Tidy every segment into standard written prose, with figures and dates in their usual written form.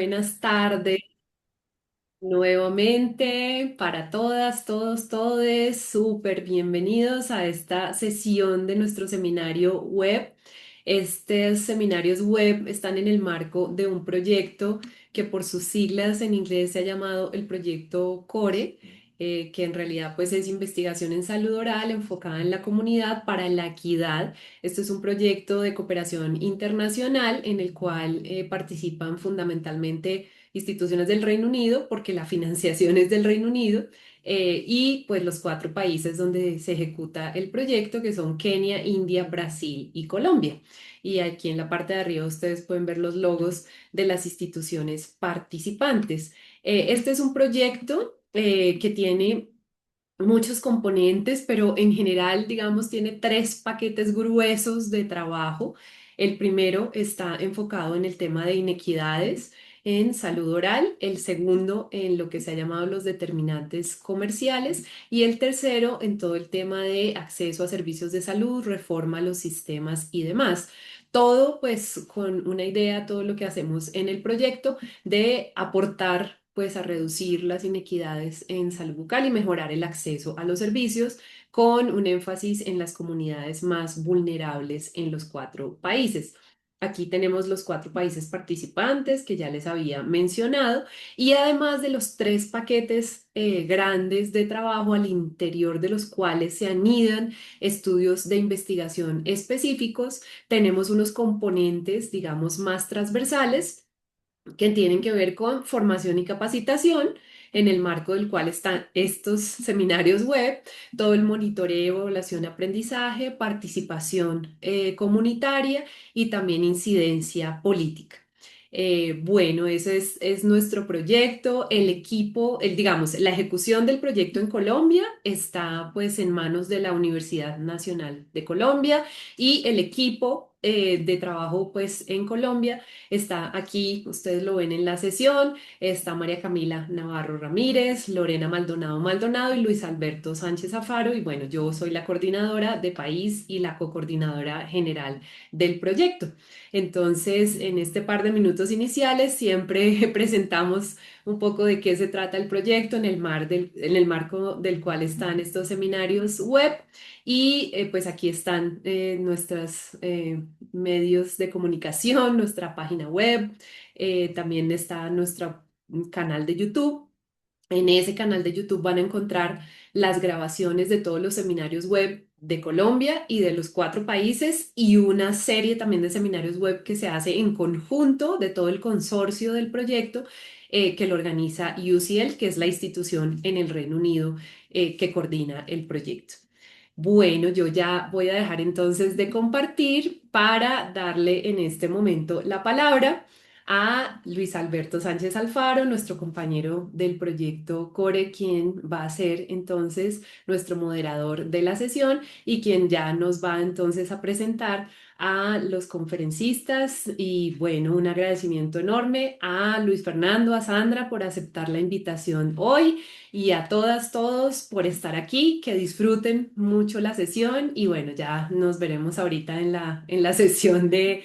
Buenas tardes nuevamente para todas, todos, todes. Súper bienvenidos a esta sesión de nuestro seminario web. Estos seminarios web están en el marco de un proyecto que por sus siglas en inglés se ha llamado el proyecto CORE, que en realidad pues es investigación en salud oral enfocada en la comunidad para la equidad. Esto es un proyecto de cooperación internacional en el cual participan fundamentalmente instituciones del Reino Unido, porque la financiación es del Reino Unido, y pues los cuatro países donde se ejecuta el proyecto, que son Kenia, India, Brasil y Colombia. Y aquí en la parte de arriba ustedes pueden ver los logos de las instituciones participantes. Este es un proyecto que tiene muchos componentes, pero en general, digamos, tiene tres paquetes gruesos de trabajo. El primero está enfocado en el tema de inequidades en salud oral, el segundo en lo que se ha llamado los determinantes comerciales y el tercero en todo el tema de acceso a servicios de salud, reforma a los sistemas y demás. Todo pues con una idea, todo lo que hacemos en el proyecto de aportar pues a reducir las inequidades en salud bucal y mejorar el acceso a los servicios con un énfasis en las comunidades más vulnerables en los cuatro países. Aquí tenemos los cuatro países participantes que ya les había mencionado y además de los tres paquetes grandes de trabajo al interior de los cuales se anidan estudios de investigación específicos, tenemos unos componentes, digamos, más transversales que tienen que ver con formación y capacitación, en el marco del cual están estos seminarios web, todo el monitoreo, evaluación, aprendizaje, participación comunitaria y también incidencia política. Bueno, ese es nuestro proyecto. El equipo, digamos, la ejecución del proyecto en Colombia está pues en manos de la Universidad Nacional de Colombia y el equipo de trabajo pues en Colombia está aquí, ustedes lo ven en la sesión, está María Camila Navarro Ramírez, Lorena Maldonado Maldonado y Luis Alberto Sánchez Afaro. Y bueno, yo soy la coordinadora de país y la coordinadora general del proyecto. Entonces, en este par de minutos iniciales siempre presentamos un poco de qué se trata el proyecto en el marco del cual están estos seminarios web. Y pues aquí están nuestros medios de comunicación, nuestra página web, también está nuestro canal de YouTube. En ese canal de YouTube van a encontrar las grabaciones de todos los seminarios web de Colombia y de los cuatro países y una serie también de seminarios web que se hace en conjunto de todo el consorcio del proyecto que lo organiza UCL, que es la institución en el Reino Unido que coordina el proyecto. Bueno, yo ya voy a dejar entonces de compartir para darle en este momento la palabra a Luis Alberto Sánchez Alfaro, nuestro compañero del proyecto CORE, quien va a ser entonces nuestro moderador de la sesión y quien ya nos va entonces a presentar a los conferencistas. Y bueno, un agradecimiento enorme a Luis Fernando, a Sandra por aceptar la invitación hoy y a todas, todos por estar aquí, que disfruten mucho la sesión y bueno, ya nos veremos ahorita en la sesión de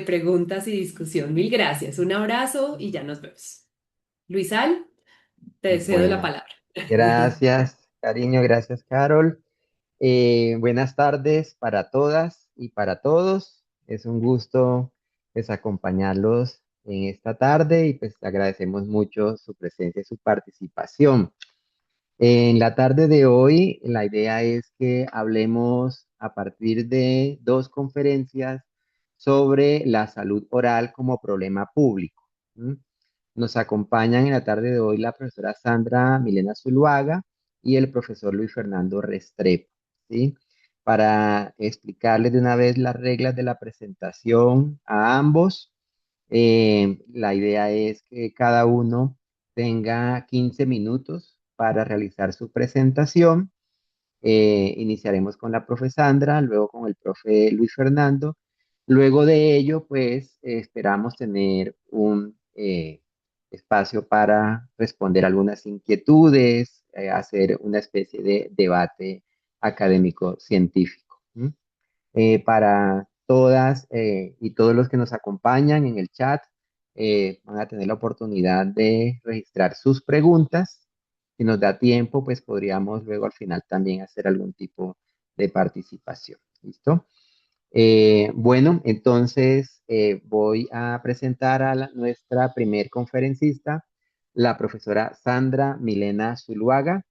preguntas y discusión. Mil gracias, un abrazo y ya nos vemos. Luisal, te cedo la Bueno, palabra. gracias, cariño, gracias, Carol. Buenas tardes para todas y para todos. Es un gusto pues acompañarlos en esta tarde y pues agradecemos mucho su presencia y su participación. En la tarde de hoy, la idea es que hablemos a partir de dos conferencias sobre la salud oral como problema público. ¿M? Nos acompañan en la tarde de hoy la profesora Sandra Milena Zuluaga y el profesor Luis Fernando Restrepo, ¿sí? Para explicarles de una vez las reglas de la presentación a ambos. La idea es que cada uno tenga 15 minutos para realizar su presentación. Iniciaremos con la profe Sandra, luego con el profe Luis Fernando. Luego de ello, pues esperamos tener un espacio para responder algunas inquietudes, hacer una especie de debate académico científico. Para todas y todos los que nos acompañan en el chat, van a tener la oportunidad de registrar sus preguntas. Si nos da tiempo, pues podríamos luego al final también hacer algún tipo de participación. ¿Listo? Bueno, entonces voy a presentar a nuestra primer conferencista, la profesora Sandra Milena Zuluaga.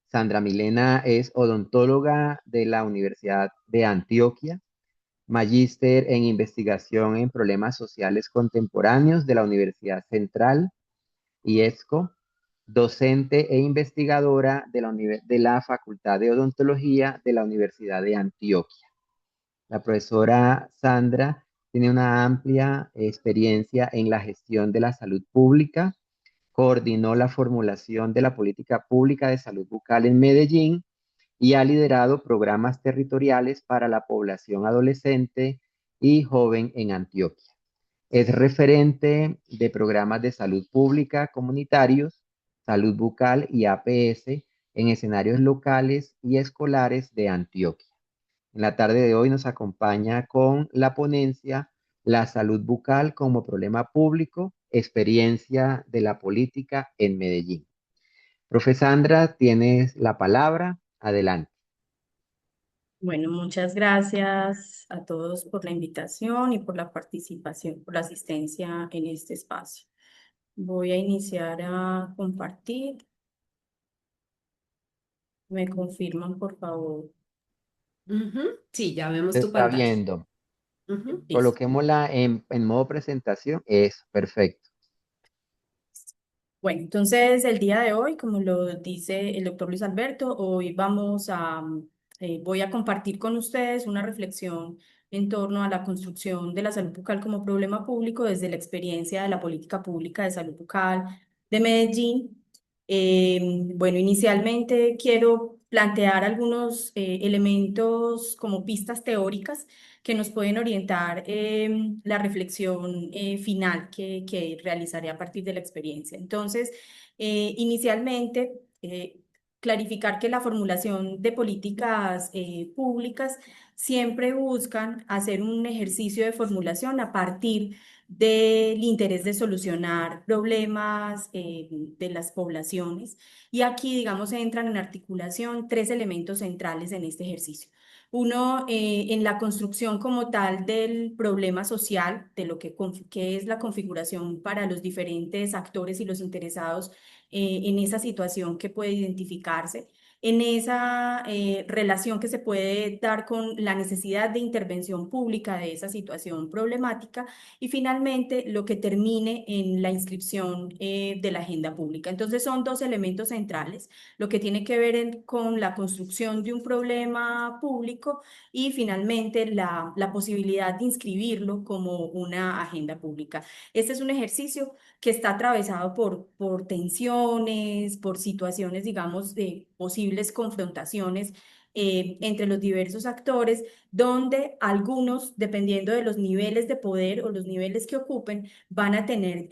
Sandra Milena es odontóloga de la Universidad de Antioquia, magíster en investigación en problemas sociales contemporáneos de la Universidad Central y ESCO, docente e investigadora de la Facultad de Odontología de la Universidad de Antioquia. La profesora Sandra tiene una amplia experiencia en la gestión de la salud pública, coordinó la formulación de la política pública de salud bucal en Medellín y ha liderado programas territoriales para la población adolescente y joven en Antioquia. Es referente de programas de salud pública comunitarios, salud bucal y APS en escenarios locales y escolares de Antioquia. En la tarde de hoy nos acompaña con la ponencia La salud bucal como problema público, experiencia de la política en Medellín. Profe Sandra, tienes la palabra. Adelante. Bueno, muchas gracias a todos por la invitación y por la participación, por la asistencia en este espacio. Voy a iniciar a compartir. ¿Me confirman, por favor? Ujú, sí, ya vemos Se tu está pantalla. viendo. Ujú. Listo. Coloquémosla en modo presentación. Es perfecto. Bueno, entonces el día de hoy, como lo dice el doctor Luis Alberto, hoy voy a compartir con ustedes una reflexión en torno a la construcción de la salud bucal como problema público desde la experiencia de la política pública de salud bucal de Medellín. Bueno, inicialmente quiero plantear algunos elementos como pistas teóricas que nos pueden orientar la reflexión final que realizaré a partir de la experiencia. Entonces, inicialmente, clarificar que la formulación de políticas públicas siempre buscan hacer un ejercicio de formulación a partir del interés de solucionar problemas de las poblaciones. Y aquí, digamos, entran en articulación tres elementos centrales en este ejercicio. Uno, en la construcción como tal del problema social, de lo que es la configuración para los diferentes actores y los interesados en esa situación que puede identificarse, en esa relación que se puede dar con la necesidad de intervención pública de esa situación problemática y finalmente lo que termine en la inscripción de la agenda pública. Entonces son dos elementos centrales, lo que tiene que ver con la construcción de un problema público y finalmente la posibilidad de inscribirlo como una agenda pública. Este es un ejercicio que está atravesado por tensiones, por situaciones, digamos, de posibles confrontaciones entre los diversos actores, donde algunos, dependiendo de los niveles de poder o los niveles que ocupen, van a tener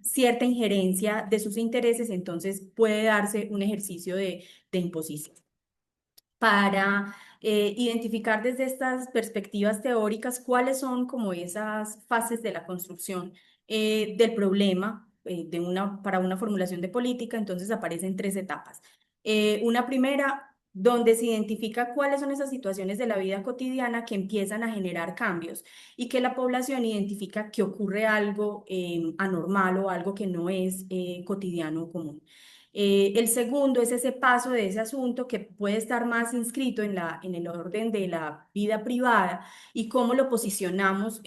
cierta injerencia de sus intereses, entonces puede darse un ejercicio de imposición para identificar desde estas perspectivas teóricas cuáles son como esas fases de la construcción del problema para una formulación de política. Entonces aparecen tres etapas. Una primera, donde se identifica cuáles son esas situaciones de la vida cotidiana que empiezan a generar cambios y que la población identifica que ocurre algo anormal o algo que no es cotidiano o común. El segundo es ese paso de ese asunto que puede estar más inscrito en el orden de la vida privada y cómo lo posicionamos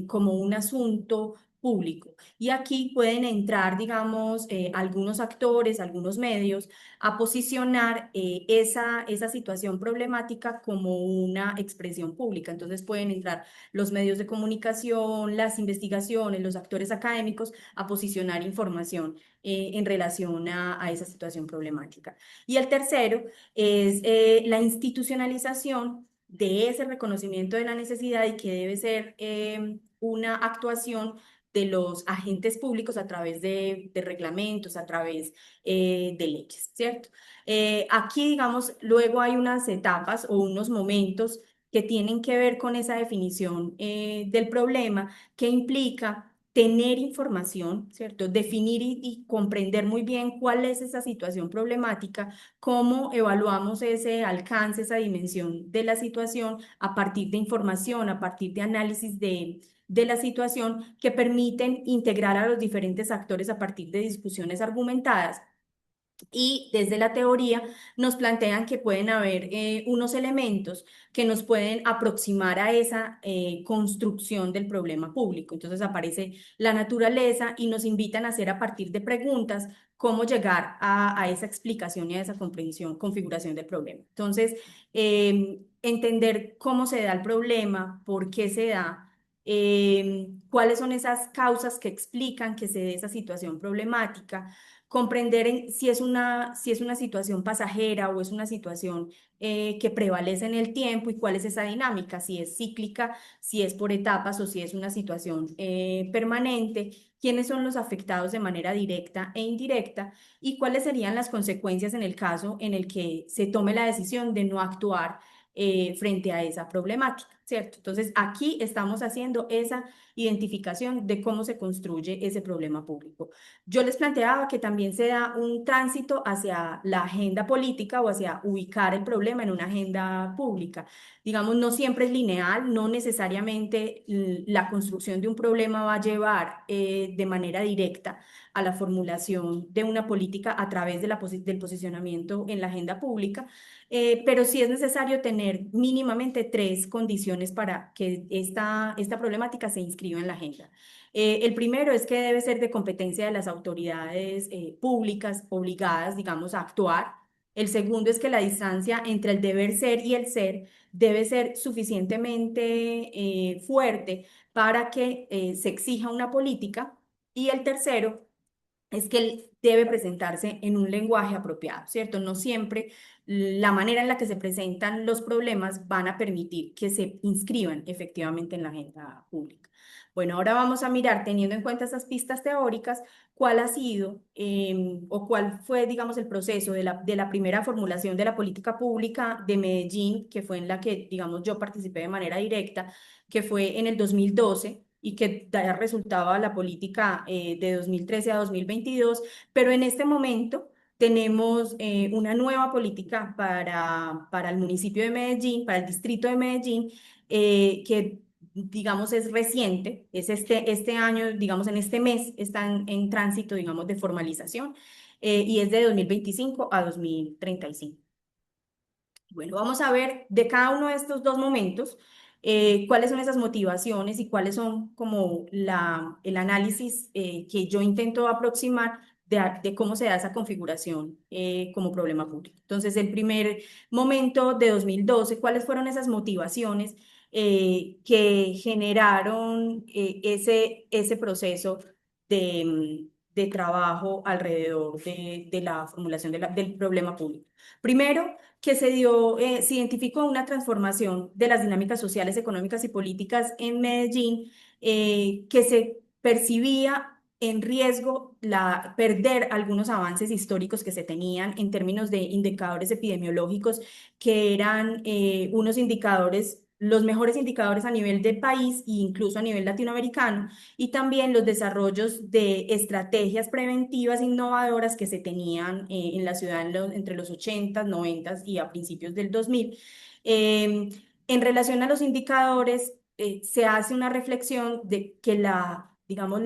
como un asunto público. Y aquí pueden entrar, digamos, algunos actores, algunos medios, a posicionar esa situación problemática como una expresión pública. Entonces pueden entrar los medios de comunicación, las investigaciones, los actores académicos a posicionar información en relación a esa situación problemática. Y el tercero es la institucionalización de ese reconocimiento de la necesidad y que debe ser una actuación de los agentes públicos a través de reglamentos, a través de leyes, ¿cierto? Aquí, digamos, luego hay unas etapas o unos momentos que tienen que ver con esa definición del problema, que implica tener información, ¿cierto? Definir y comprender muy bien cuál es esa situación problemática, cómo evaluamos ese alcance, esa dimensión de la situación a partir de información, a partir de análisis de la situación que permiten integrar a los diferentes actores a partir de discusiones argumentadas. Y desde la teoría nos plantean que pueden haber unos elementos que nos pueden aproximar a esa construcción del problema público. Entonces aparece la naturaleza y nos invitan a hacer a partir de preguntas cómo llegar a esa explicación y a esa comprensión, configuración del problema. Entonces, entender cómo se da el problema, por qué se da, cuáles son esas causas que explican que se dé esa situación problemática, comprender si es una situación pasajera o es una situación que prevalece en el tiempo y cuál es esa dinámica, si es cíclica, si es por etapas o si es una situación permanente, quiénes son los afectados de manera directa e indirecta y cuáles serían las consecuencias en el caso en el que se tome la decisión de no actuar frente a esa problemática, ¿cierto? Entonces, aquí estamos haciendo esa identificación de cómo se construye ese problema público. Yo les planteaba que también se da un tránsito hacia la agenda política o hacia ubicar el problema en una agenda pública. Digamos, no siempre es lineal, no necesariamente la construcción de un problema va a llevar de manera directa a la formulación de una política a través de del posicionamiento en la agenda pública, pero sí es necesario tener mínimamente tres condiciones para que esta problemática se inscriba en la agenda. El primero es que debe ser de competencia de las autoridades públicas obligadas, digamos, a actuar. El segundo es que la distancia entre el deber ser y el ser debe ser suficientemente fuerte para que se exija una política. Y el tercero es que él debe presentarse en un lenguaje apropiado, ¿cierto? No siempre la manera en la que se presentan los problemas van a permitir que se inscriban efectivamente en la agenda pública. Bueno, ahora vamos a mirar, teniendo en cuenta esas pistas teóricas, cuál ha sido o cuál fue, digamos, el proceso de la primera formulación de la política pública de Medellín, que fue en la que, digamos, yo participé de manera directa, que fue en el 2012 y que da resultado a la política de 2013 a 2022, pero en este momento tenemos una nueva política para el municipio de Medellín, para el distrito de Medellín, que digamos es reciente, es este año, digamos en este mes, están en tránsito, digamos, de formalización y es de 2025 a 2035. Bueno, vamos a ver de cada uno de estos dos momentos cuáles son esas motivaciones y cuáles son como el análisis que yo intento aproximar de cómo se da esa configuración como problema público. Entonces, el primer momento de 2012, ¿cuáles fueron esas motivaciones que generaron ese proceso de trabajo alrededor de la formulación del problema público? Primero, que se identificó una transformación de las dinámicas sociales, económicas y políticas en Medellín, que se percibía en riesgo perder algunos avances históricos que se tenían en términos de indicadores epidemiológicos, que eran unos indicadores, los mejores indicadores a nivel del país e incluso a nivel latinoamericano, y también los desarrollos de estrategias preventivas innovadoras que se tenían en la ciudad entre los 80, 90 y a principios del 2000. Eh, en relación a los indicadores, se hace una reflexión de que digamos,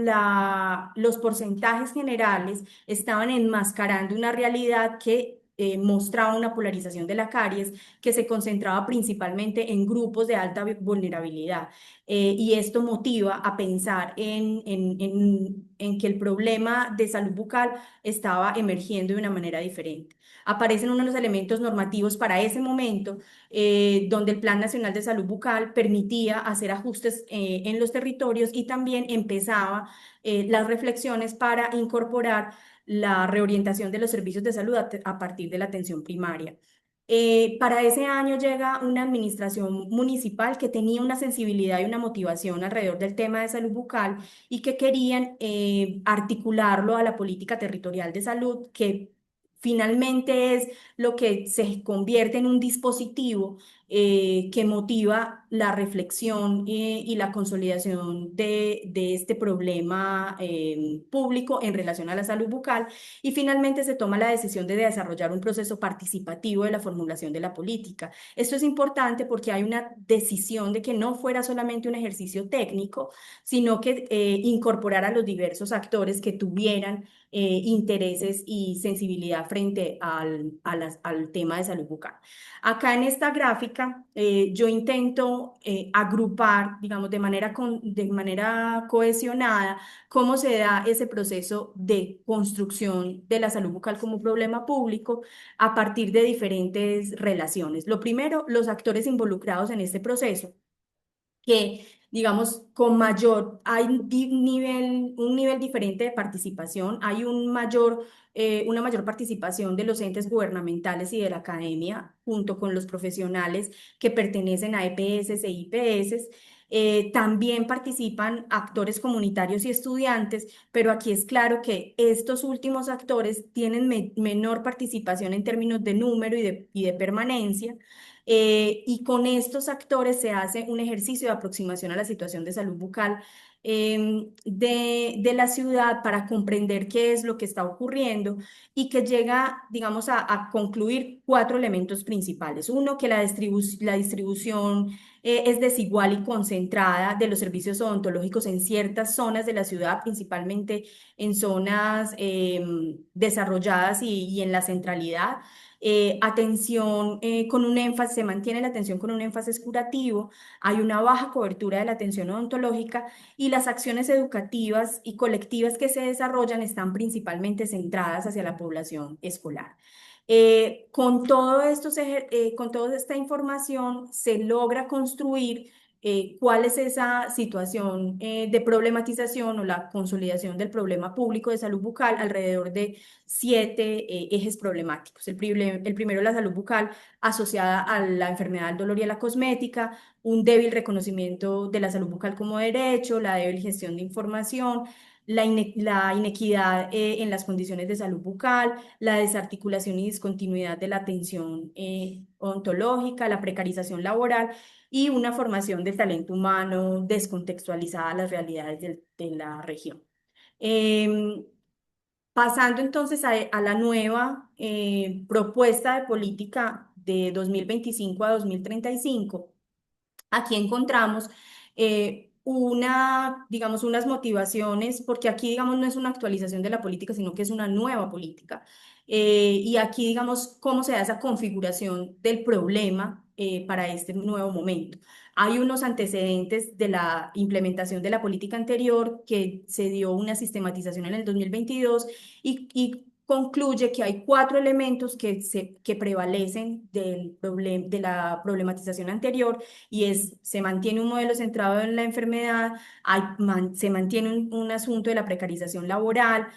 los porcentajes generales estaban enmascarando una realidad que mostraba una polarización de la caries que se concentraba principalmente en grupos de alta vulnerabilidad. Y esto motiva a pensar en que el problema de salud bucal estaba emergiendo de una manera diferente. Aparecen unos elementos normativos para ese momento, donde el Plan Nacional de Salud Bucal permitía hacer ajustes en los territorios y también empezaba las reflexiones para incorporar la reorientación de los servicios de salud a partir de la atención primaria. Para ese año llega una administración municipal que tenía una sensibilidad y una motivación alrededor del tema de salud bucal y que querían articularlo a la política territorial de salud, que finalmente es lo que se convierte en un dispositivo que motiva la reflexión y la consolidación de este problema público en relación a la salud bucal. Y finalmente se toma la decisión de desarrollar un proceso participativo de la formulación de la política. Esto es importante porque hay una decisión de que no fuera solamente un ejercicio técnico, sino que incorporar a los diversos actores que tuvieran intereses y sensibilidad frente al tema de salud bucal. Acá en esta gráfica yo intento agrupar, digamos, de manera cohesionada cómo se da ese proceso de construcción de la salud bucal como problema público a partir de diferentes relaciones. Lo primero, los actores involucrados en este proceso que, digamos, con mayor, hay un nivel diferente de participación, hay una mayor participación de los entes gubernamentales y de la academia, junto con los profesionales que pertenecen a EPS e IPS. También participan actores comunitarios y estudiantes, pero aquí es claro que estos últimos actores tienen menor participación en términos de número y de permanencia. Y con estos actores se hace un ejercicio de aproximación a la situación de salud bucal de la ciudad para comprender qué es lo que está ocurriendo y que llega, digamos, a concluir cuatro elementos principales. Uno, que la distribución es desigual y concentrada de los servicios odontológicos en ciertas zonas de la ciudad, principalmente en zonas desarrolladas y en la centralidad. Atención con un énfasis, se mantiene la atención con un énfasis curativo, hay una baja cobertura de la atención odontológica y las acciones educativas y colectivas que se desarrollan están principalmente centradas hacia la población escolar. Con toda esta información se logra construir cuál es esa situación de problematización o la consolidación del problema público de salud bucal alrededor de siete ejes problemáticos. El primero, la salud bucal asociada a la enfermedad del dolor y a la cosmética, un débil reconocimiento de la salud bucal como derecho, la débil gestión de información, la inequidad en las condiciones de salud bucal, la desarticulación y discontinuidad de la atención odontológica, la precarización laboral y una formación del talento humano descontextualizada a las realidades de la región. Em, Pasando entonces a la nueva propuesta de política de 2025 a 2035, aquí encontramos digamos, unas motivaciones, porque aquí, digamos, no es una actualización de la política, sino que es una nueva política. Y aquí, digamos, cómo se da esa configuración del problema para este nuevo momento. Hay unos antecedentes de la implementación de la política anterior que se dio una sistematización en el 2022 y concluye que hay cuatro elementos que prevalecen de la problematización anterior y se mantiene un modelo centrado en la enfermedad, se mantiene un asunto de la precarización laboral,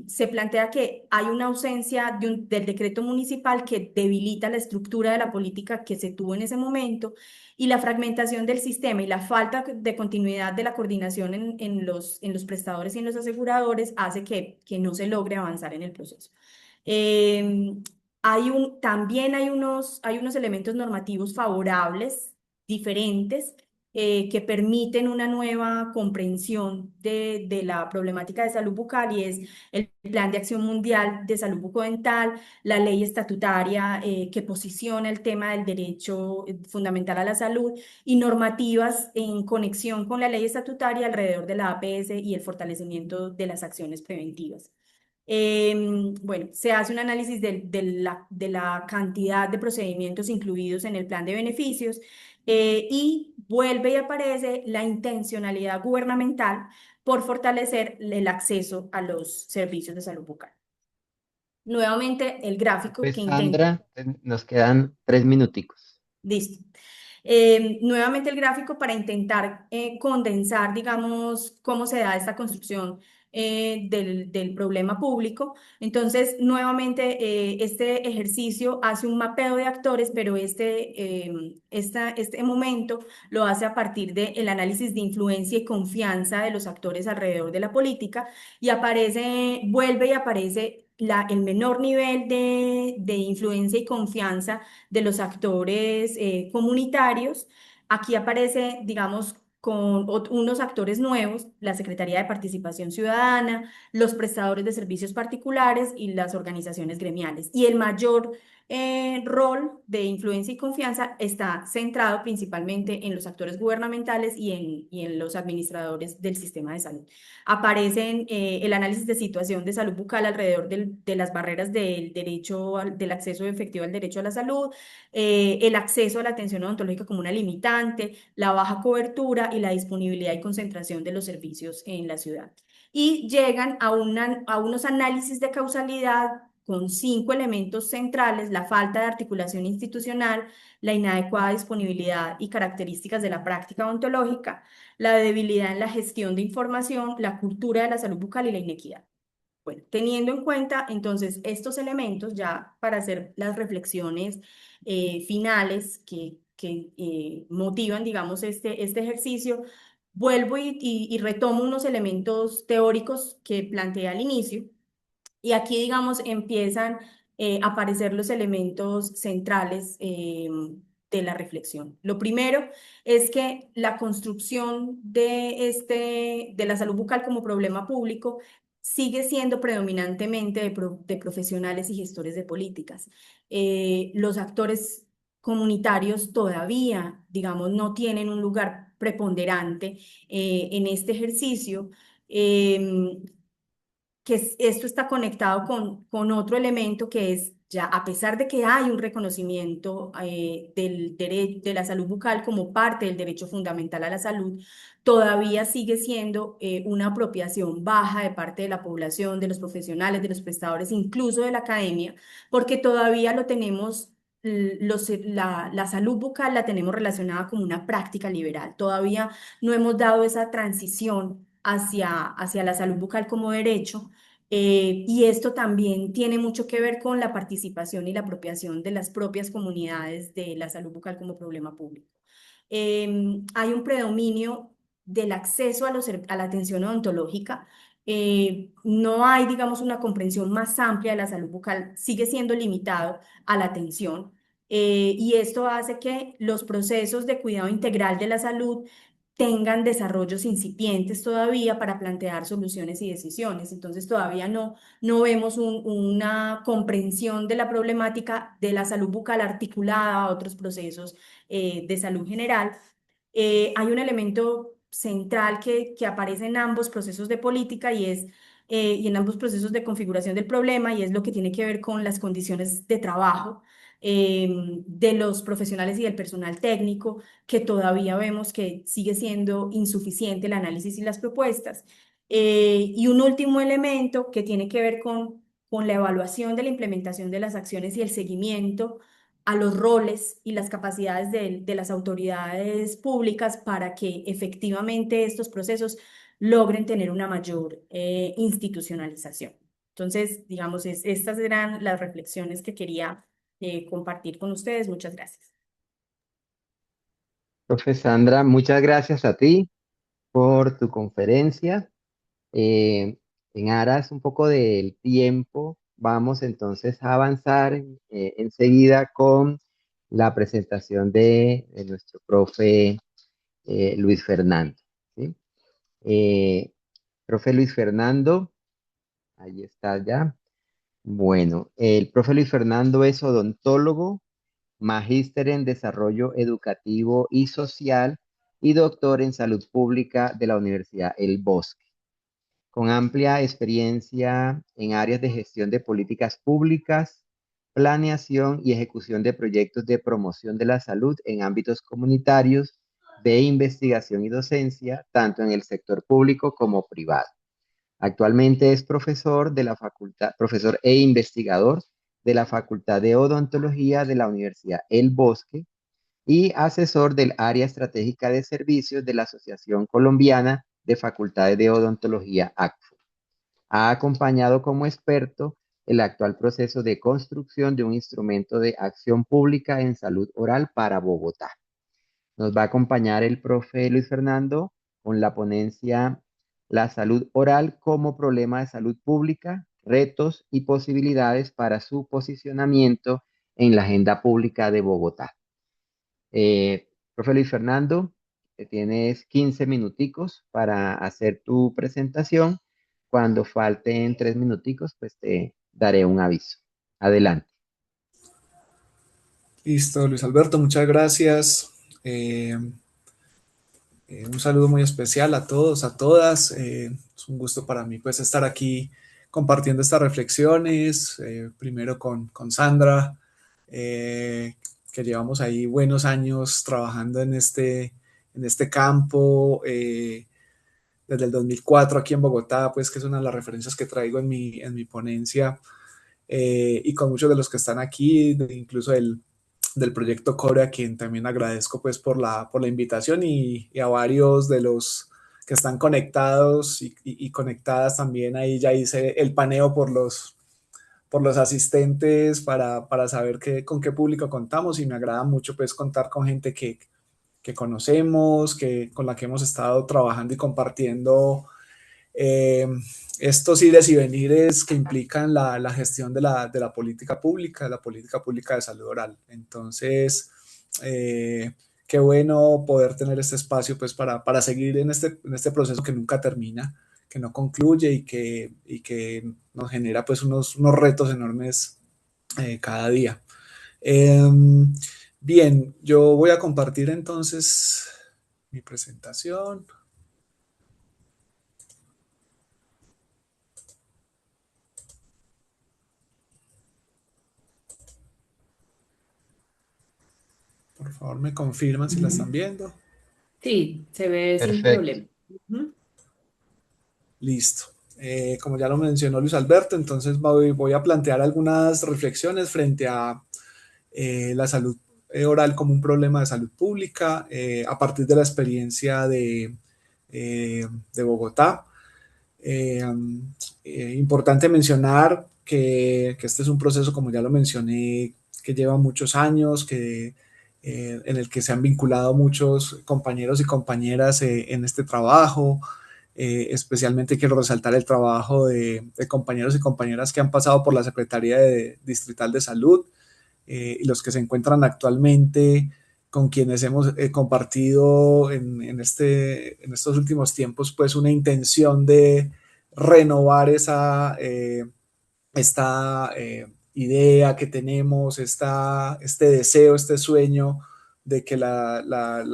se plantea que hay una ausencia del decreto municipal que debilita la estructura de la política que se tuvo en ese momento y la fragmentación del sistema y la falta de continuidad de la coordinación en los prestadores y en los aseguradores hace que no se logre avanzar en el proceso. Em, También hay unos elementos normativos favorables, diferentes, que permiten una nueva comprensión de la problemática de salud bucal y es el Plan de Acción Mundial de Salud Bucodental, la ley estatutaria que posiciona el tema del derecho fundamental a la salud y normativas en conexión con la ley estatutaria alrededor de la APS y el fortalecimiento de las acciones preventivas. Bueno, se hace un análisis de la cantidad de procedimientos incluidos en el plan de beneficios y vuelve y aparece la intencionalidad gubernamental por fortalecer el acceso a los servicios de salud bucal. Nuevamente, el gráfico que Pues intenta. Sandra, nos quedan 3 minuticos. Listo. Nuevamente el gráfico para intentar condensar, digamos, cómo se da esta construcción del problema público. Entonces, nuevamente, este ejercicio hace un mapeo de actores, pero este momento lo hace a partir del análisis de influencia y confianza de los actores alrededor de la política y vuelve y aparece el menor nivel de influencia y confianza de los actores comunitarios. Aquí aparece, digamos, con unos actores nuevos, la Secretaría de Participación Ciudadana, los prestadores de servicios particulares y las organizaciones gremiales. Y el mayor rol de influencia y confianza está centrado principalmente en los actores gubernamentales y en los administradores del sistema de salud. Aparecen el análisis de situación de salud bucal alrededor de las barreras del derecho del acceso efectivo al derecho a la salud, el acceso a la atención odontológica como una limitante, la baja cobertura y la disponibilidad y concentración de los servicios en la ciudad. Y llegan a unos análisis de causalidad con 5 elementos centrales: la falta de articulación institucional, la inadecuada disponibilidad y características de la práctica odontológica, la debilidad en la gestión de información, la cultura de la salud bucal y la inequidad. Bueno, teniendo en cuenta entonces estos elementos, ya para hacer las reflexiones finales que motivan, digamos, este ejercicio, vuelvo y retomo unos elementos teóricos que planteé al inicio. Y aquí, digamos, empiezan a aparecer los elementos centrales de la reflexión. Lo primero es que la construcción de la salud bucal como problema público sigue siendo predominantemente de profesionales y gestores de políticas. Los actores comunitarios todavía, digamos, no tienen un lugar preponderante en este ejercicio. Em, esto está conectado con otro elemento que es, ya a pesar de que hay un reconocimiento de la salud bucal como parte del derecho fundamental a la salud, todavía sigue siendo una apropiación baja de parte de la población, de los profesionales, de los prestadores, incluso de la academia, porque todavía lo tenemos. La salud bucal la tenemos relacionada con una práctica liberal. Todavía no hemos dado esa transición hacia la salud bucal como derecho. Y esto también tiene mucho que ver con la participación y la apropiación de las propias comunidades de la salud bucal como problema público. Hay un predominio del acceso a la atención odontológica. No hay, digamos, una comprensión más amplia de la salud bucal, sigue siendo limitado a la atención. Y esto hace que los procesos de cuidado integral de la salud tengan desarrollos incipientes todavía para plantear soluciones y decisiones. Entonces todavía no vemos una comprensión de la problemática de la salud bucal articulada a otros procesos de salud general. Hay un elemento central que aparece en ambos procesos de política y en ambos procesos de configuración del problema, y es lo que tiene que ver con las condiciones de trabajo de los profesionales y del personal técnico, que todavía vemos que sigue siendo insuficiente el análisis y las propuestas. Y un último elemento que tiene que ver con la evaluación de la implementación de las acciones y el seguimiento a los roles y las capacidades de las autoridades públicas para que efectivamente estos procesos logren tener una mayor institucionalización. Entonces, digamos, estas eran las reflexiones que quería compartir con ustedes. Muchas gracias. Profe Sandra, muchas gracias a ti por tu conferencia. En aras un poco del tiempo, vamos entonces a avanzar enseguida con la presentación de nuestro profe Luis Fernando. ¿Sí? Eh, Profe Luis Fernando, ahí está ya. Bueno, el profe Luis Fernando es odontólogo, magíster en desarrollo educativo y social y doctor en salud pública de la Universidad El Bosque, con amplia experiencia en áreas de gestión de políticas públicas, planeación y ejecución de proyectos de promoción de la salud en ámbitos comunitarios, de investigación y docencia, tanto en el sector público como privado. Actualmente es profesor de la facultad, profesor e investigador de la Facultad de Odontología de la Universidad El Bosque y asesor del área estratégica de servicios de la Asociación Colombiana de Facultades de Odontología, ACFO. Ha acompañado como experto el actual proceso de construcción de un instrumento de acción pública en salud oral para Bogotá. Nos va a acompañar el profe Luis Fernando con la ponencia La salud oral como problema de salud pública, retos y posibilidades para su posicionamiento en la agenda pública de Bogotá. Profe Luis Fernando, tienes 15 minuticos para hacer tu presentación. Cuando falten 3 minuticos, pues te daré un aviso. Adelante. Listo, Luis Alberto, muchas gracias. Un saludo muy especial a todos, a todas. Es un gusto para mí pues estar aquí compartiendo estas reflexiones, primero con Sandra, que llevamos ahí buenos años trabajando en este campo, desde el 2004 aquí en Bogotá, pues que es una de las referencias que traigo en mi ponencia, y con muchos de los que están aquí, incluso del proyecto Core, a quien también agradezco pues por la invitación y a varios de los que están conectados y conectadas también. Ahí ya hice el paneo por los asistentes para saber con qué público contamos, y me agrada mucho pues contar con gente que conocemos, con la que hemos estado trabajando y compartiendo eh, estos ires y venires que implican la gestión de la política pública, de la política pública de salud oral. Entonces, qué bueno poder tener este espacio pues para seguir en este proceso que nunca termina, que no concluye y que nos genera pues unos retos enormes cada día. Bien, yo voy a compartir entonces mi presentación. Por favor, me confirman si la están viendo. Sí, se ve sin Perfecto. problema. Ujú. Listo. Como ya lo mencionó Luis Alberto, entonces voy a plantear algunas reflexiones frente a la salud oral como un problema de salud pública, a partir de la experiencia de Bogotá. Importante mencionar que este es un proceso, como ya lo mencioné, que lleva muchos años, en el que se han vinculado muchos compañeros y compañeras en este trabajo. Especialmente quiero resaltar el trabajo de compañeros y compañeras que han pasado por la Secretaría Distrital de Salud, y los que se encuentran actualmente, con quienes hemos compartido en estos últimos tiempos, pues una intención de renovar esta idea que tenemos, este deseo, este sueño de que la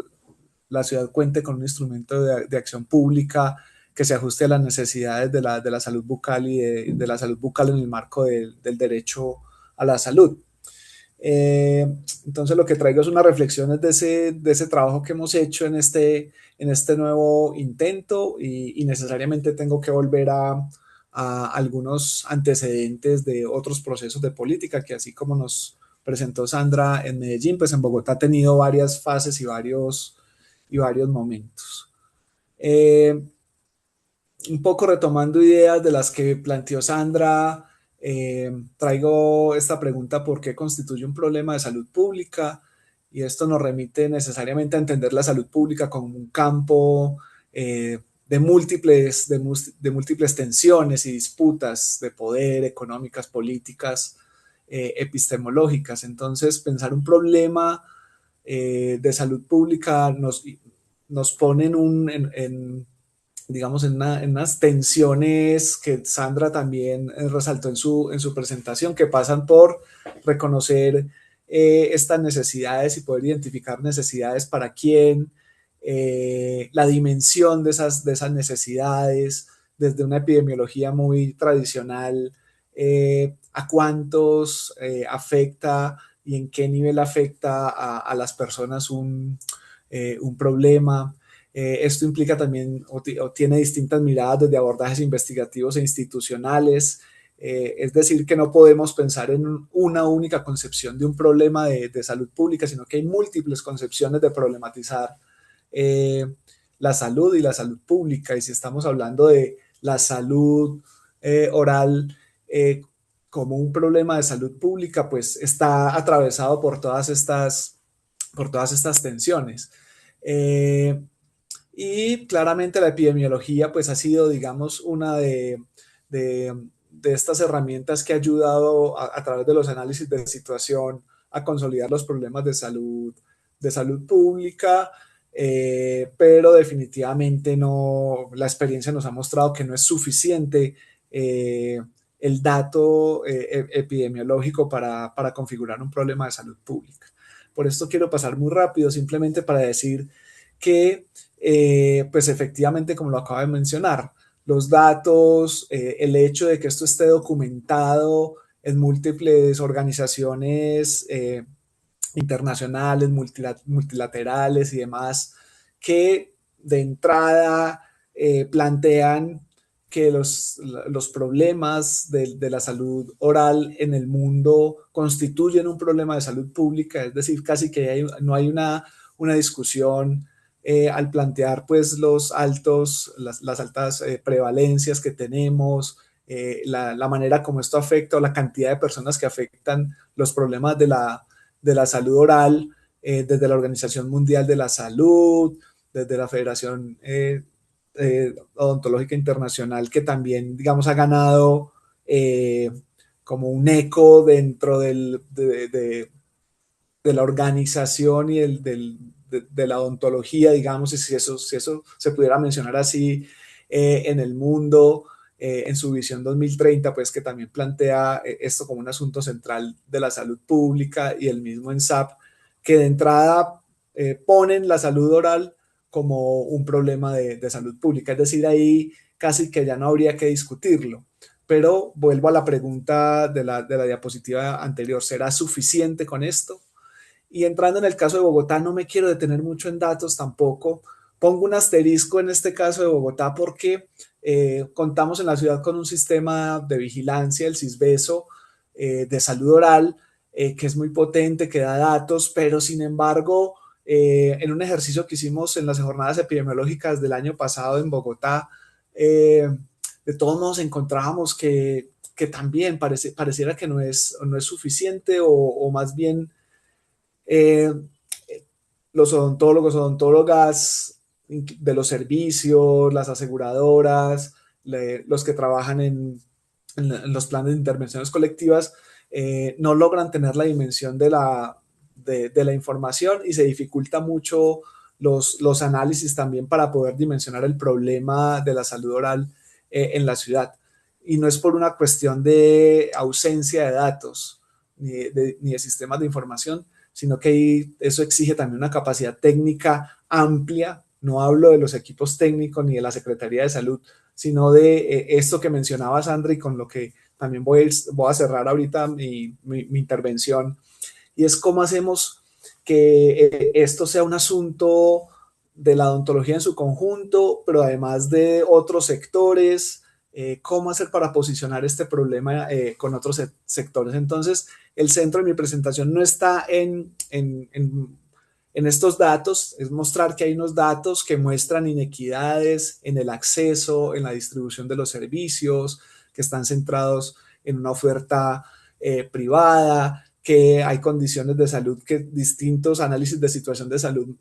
ciudad cuente con un instrumento de acción pública que se ajuste a las necesidades de la salud bucal y de la salud bucal en el marco del derecho a la salud. Entonces lo que traigo es unas reflexiones de ese trabajo que hemos hecho en este nuevo intento, y necesariamente tengo que volver a algunos antecedentes de otros procesos de política que, así como nos presentó Sandra en Medellín, pues en Bogotá ha tenido varias fases y varios momentos. Un poco retomando ideas de las que planteó Sandra, traigo esta pregunta: ¿por qué constituye un problema de salud pública? Y esto nos remite necesariamente a entender la salud pública como un campo de múltiples tensiones y disputas de poder, económicas, políticas, epistemológicas. Entonces, pensar un problema de salud pública nos pone digamos, en unas tensiones que Sandra también resaltó en su presentación, que pasan por reconocer estas necesidades y poder identificar necesidades para quién, la dimensión de esas necesidades, desde una epidemiología muy tradicional, a cuántos afecta y en qué nivel afecta a las personas un problema. Esto implica también o tiene distintas miradas desde abordajes investigativos e institucionales. Es decir, que no podemos pensar en una única concepción de un problema de salud pública, sino que hay múltiples concepciones de problematizar eh, la salud y la salud pública. Y si estamos hablando de la salud oral como un problema de salud pública, pues está atravesado por todas estas tensiones. Y claramente la epidemiología pues ha sido, digamos, una de de estas herramientas que ha ayudado a través de los análisis de situación a consolidar los problemas de salud pública, pero definitivamente no, la experiencia nos ha mostrado que no es suficiente el dato epidemiológico para configurar un problema de salud pública. Por esto quiero pasar muy rápido, simplemente para decir que, pues efectivamente, como lo acabo de mencionar, los datos, el hecho de que esto esté documentado en múltiples organizaciones internacionales, multilaterales y demás, que de entrada plantean que los problemas de la salud oral en el mundo constituyen un problema de salud pública, es decir, casi que no hay una discusión al plantear pues las altas prevalencias que tenemos, la manera como esto afecta o la cantidad de personas que afectan los problemas de la salud oral, desde la Organización Mundial de la Salud, desde la Federación Odontológica Internacional, que también, digamos, ha ganado como un eco dentro de la organización y de la odontología, digamos, si eso se pudiera mencionar así en el mundo, en su visión 2030, pues que también plantea esto como un asunto central de la salud pública, y el mismo ENSAP, que de entrada ponen la salud oral como un problema de salud pública, es decir, ahí casi que ya no habría que discutirlo. Pero vuelvo a la pregunta de la diapositiva anterior, ¿será suficiente con esto? Y entrando en el caso de Bogotá, no me quiero detener mucho en datos tampoco. Pongo un asterisco en este caso de Bogotá porque contamos en la ciudad con un sistema de vigilancia, el CISBESO, de salud oral, que es muy potente, que da datos, pero sin embargo, en un ejercicio que hicimos en las jornadas epidemiológicas del año pasado en Bogotá, de todos modos encontrábamos que también pareciera que no es suficiente, o más bien los odontólogos, odontólogas de los servicios, las aseguradoras, los que trabajan en los planes de intervenciones colectivas, no logran tener la dimensión de la información, y se dificulta mucho los análisis también para poder dimensionar el problema de la salud oral en la ciudad. Y no es por una cuestión de ausencia de datos ni de sistemas de información, sino que eso exige también una capacidad técnica amplia. No hablo de los equipos técnicos ni de la Secretaría de Salud, sino de esto que mencionaba Sandra, y con lo que también voy a cerrar ahorita mi intervención, y es cómo hacemos que esto sea un asunto de la odontología en su conjunto, pero además de otros sectores, cómo hacer para posicionar este problema con otros sectores. Entonces, el centro de mi presentación no está en estos datos, es mostrar que hay unos datos que muestran inequidades en el acceso, en la distribución de los servicios, que están centrados en una oferta privada, que hay condiciones de salud que distintos análisis de situación de salud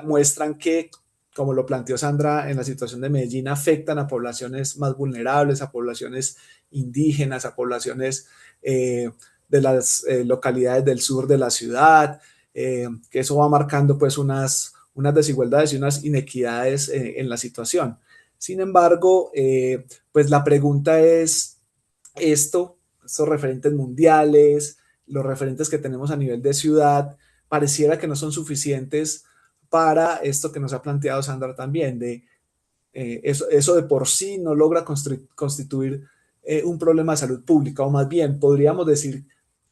muestran que, como lo planteó Sandra, en la situación de Medellín afectan a poblaciones más vulnerables, a poblaciones indígenas, a poblaciones de las localidades del sur de la ciudad, que eso va marcando pues unas desigualdades y unas inequidades en la situación. Sin embargo, pues la pregunta es estos referentes mundiales, los referentes que tenemos a nivel de ciudad, pareciera que no son suficientes para esto que nos ha planteado Sandra también, de eso de por sí no logra constituir un problema de salud pública, o más bien podríamos decir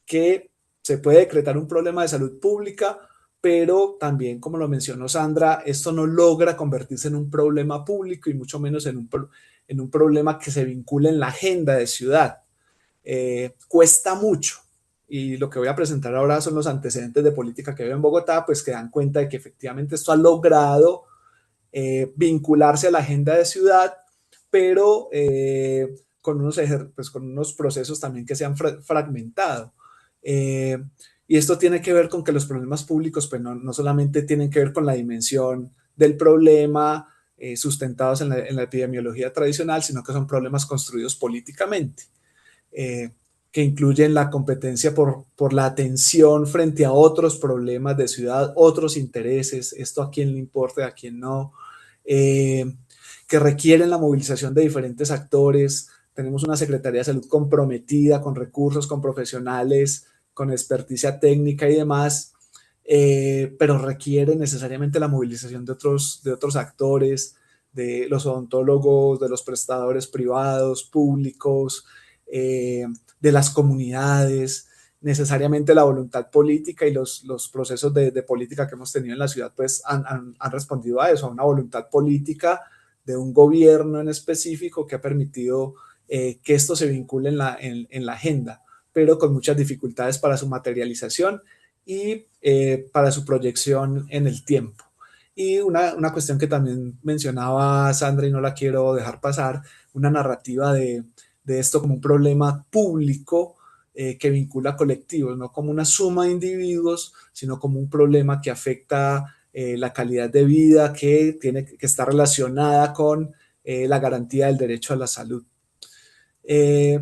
que se puede decretar un problema de salud pública, pero también, como lo mencionó Sandra, esto no logra convertirse en un problema público, y mucho menos en un problema que se vincule en la agenda de ciudad. Cuesta mucho, y lo que voy a presentar ahora son los antecedentes de política que veo en Bogotá, pues que dan cuenta de que efectivamente esto ha logrado vincularse a la agenda de ciudad, pero con unos procesos también que se han fragmentado. Y esto tiene que ver con que los problemas públicos pues no solamente tienen que ver con la dimensión del problema sustentados en la epidemiología tradicional, sino que son problemas construidos políticamente. que incluyen la competencia por la atención frente a otros problemas de ciudad, otros intereses, esto a quién le importa, a quién no, que requieren la movilización de diferentes actores. Tenemos una Secretaría de Salud comprometida con recursos, con profesionales, con experticia técnica y demás, pero requiere necesariamente la movilización de otros actores, de los odontólogos, de los prestadores privados, públicos, de las comunidades. Necesariamente la voluntad política y los procesos de política que hemos tenido en la ciudad pues han respondido a eso, a una voluntad política de un gobierno en específico que ha permitido que esto se vincule en la agenda, pero con muchas dificultades para su materialización y para su proyección en el tiempo. Y una cuestión que también mencionaba Sandra y no la quiero dejar pasar, una narrativa de esto como un problema público que vincula colectivos, no como una suma de individuos, sino como un problema que afecta la calidad de vida, que está relacionada con la garantía del derecho a la salud. En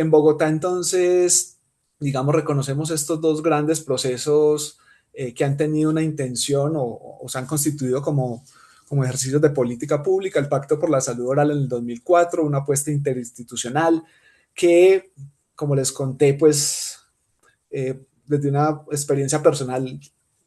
Bogotá, entonces, digamos, reconocemos estos dos grandes procesos que han tenido una intención o se han constituido como ejercicios de política pública: el Pacto por la Salud Oral en el 2004, una apuesta interinstitucional que, como les conté, pues, desde una experiencia personal,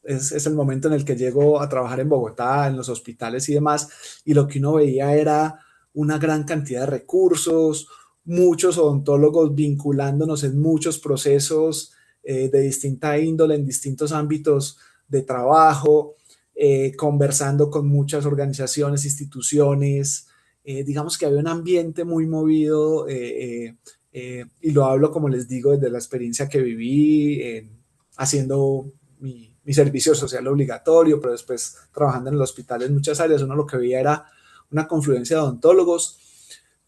es el momento en el que llego a trabajar en Bogotá, en los hospitales y demás, y lo que uno veía era una gran cantidad de recursos, muchos odontólogos vinculándonos en muchos procesos de distinta índole, en distintos ámbitos de trabajo, conversando con muchas organizaciones, instituciones. Digamos que había un ambiente muy movido, y lo hablo, como les digo, desde la experiencia que viví haciendo mi servicio social obligatorio, pero después trabajando en el hospital en muchas áreas. Uno lo que veía era una confluencia de odontólogos,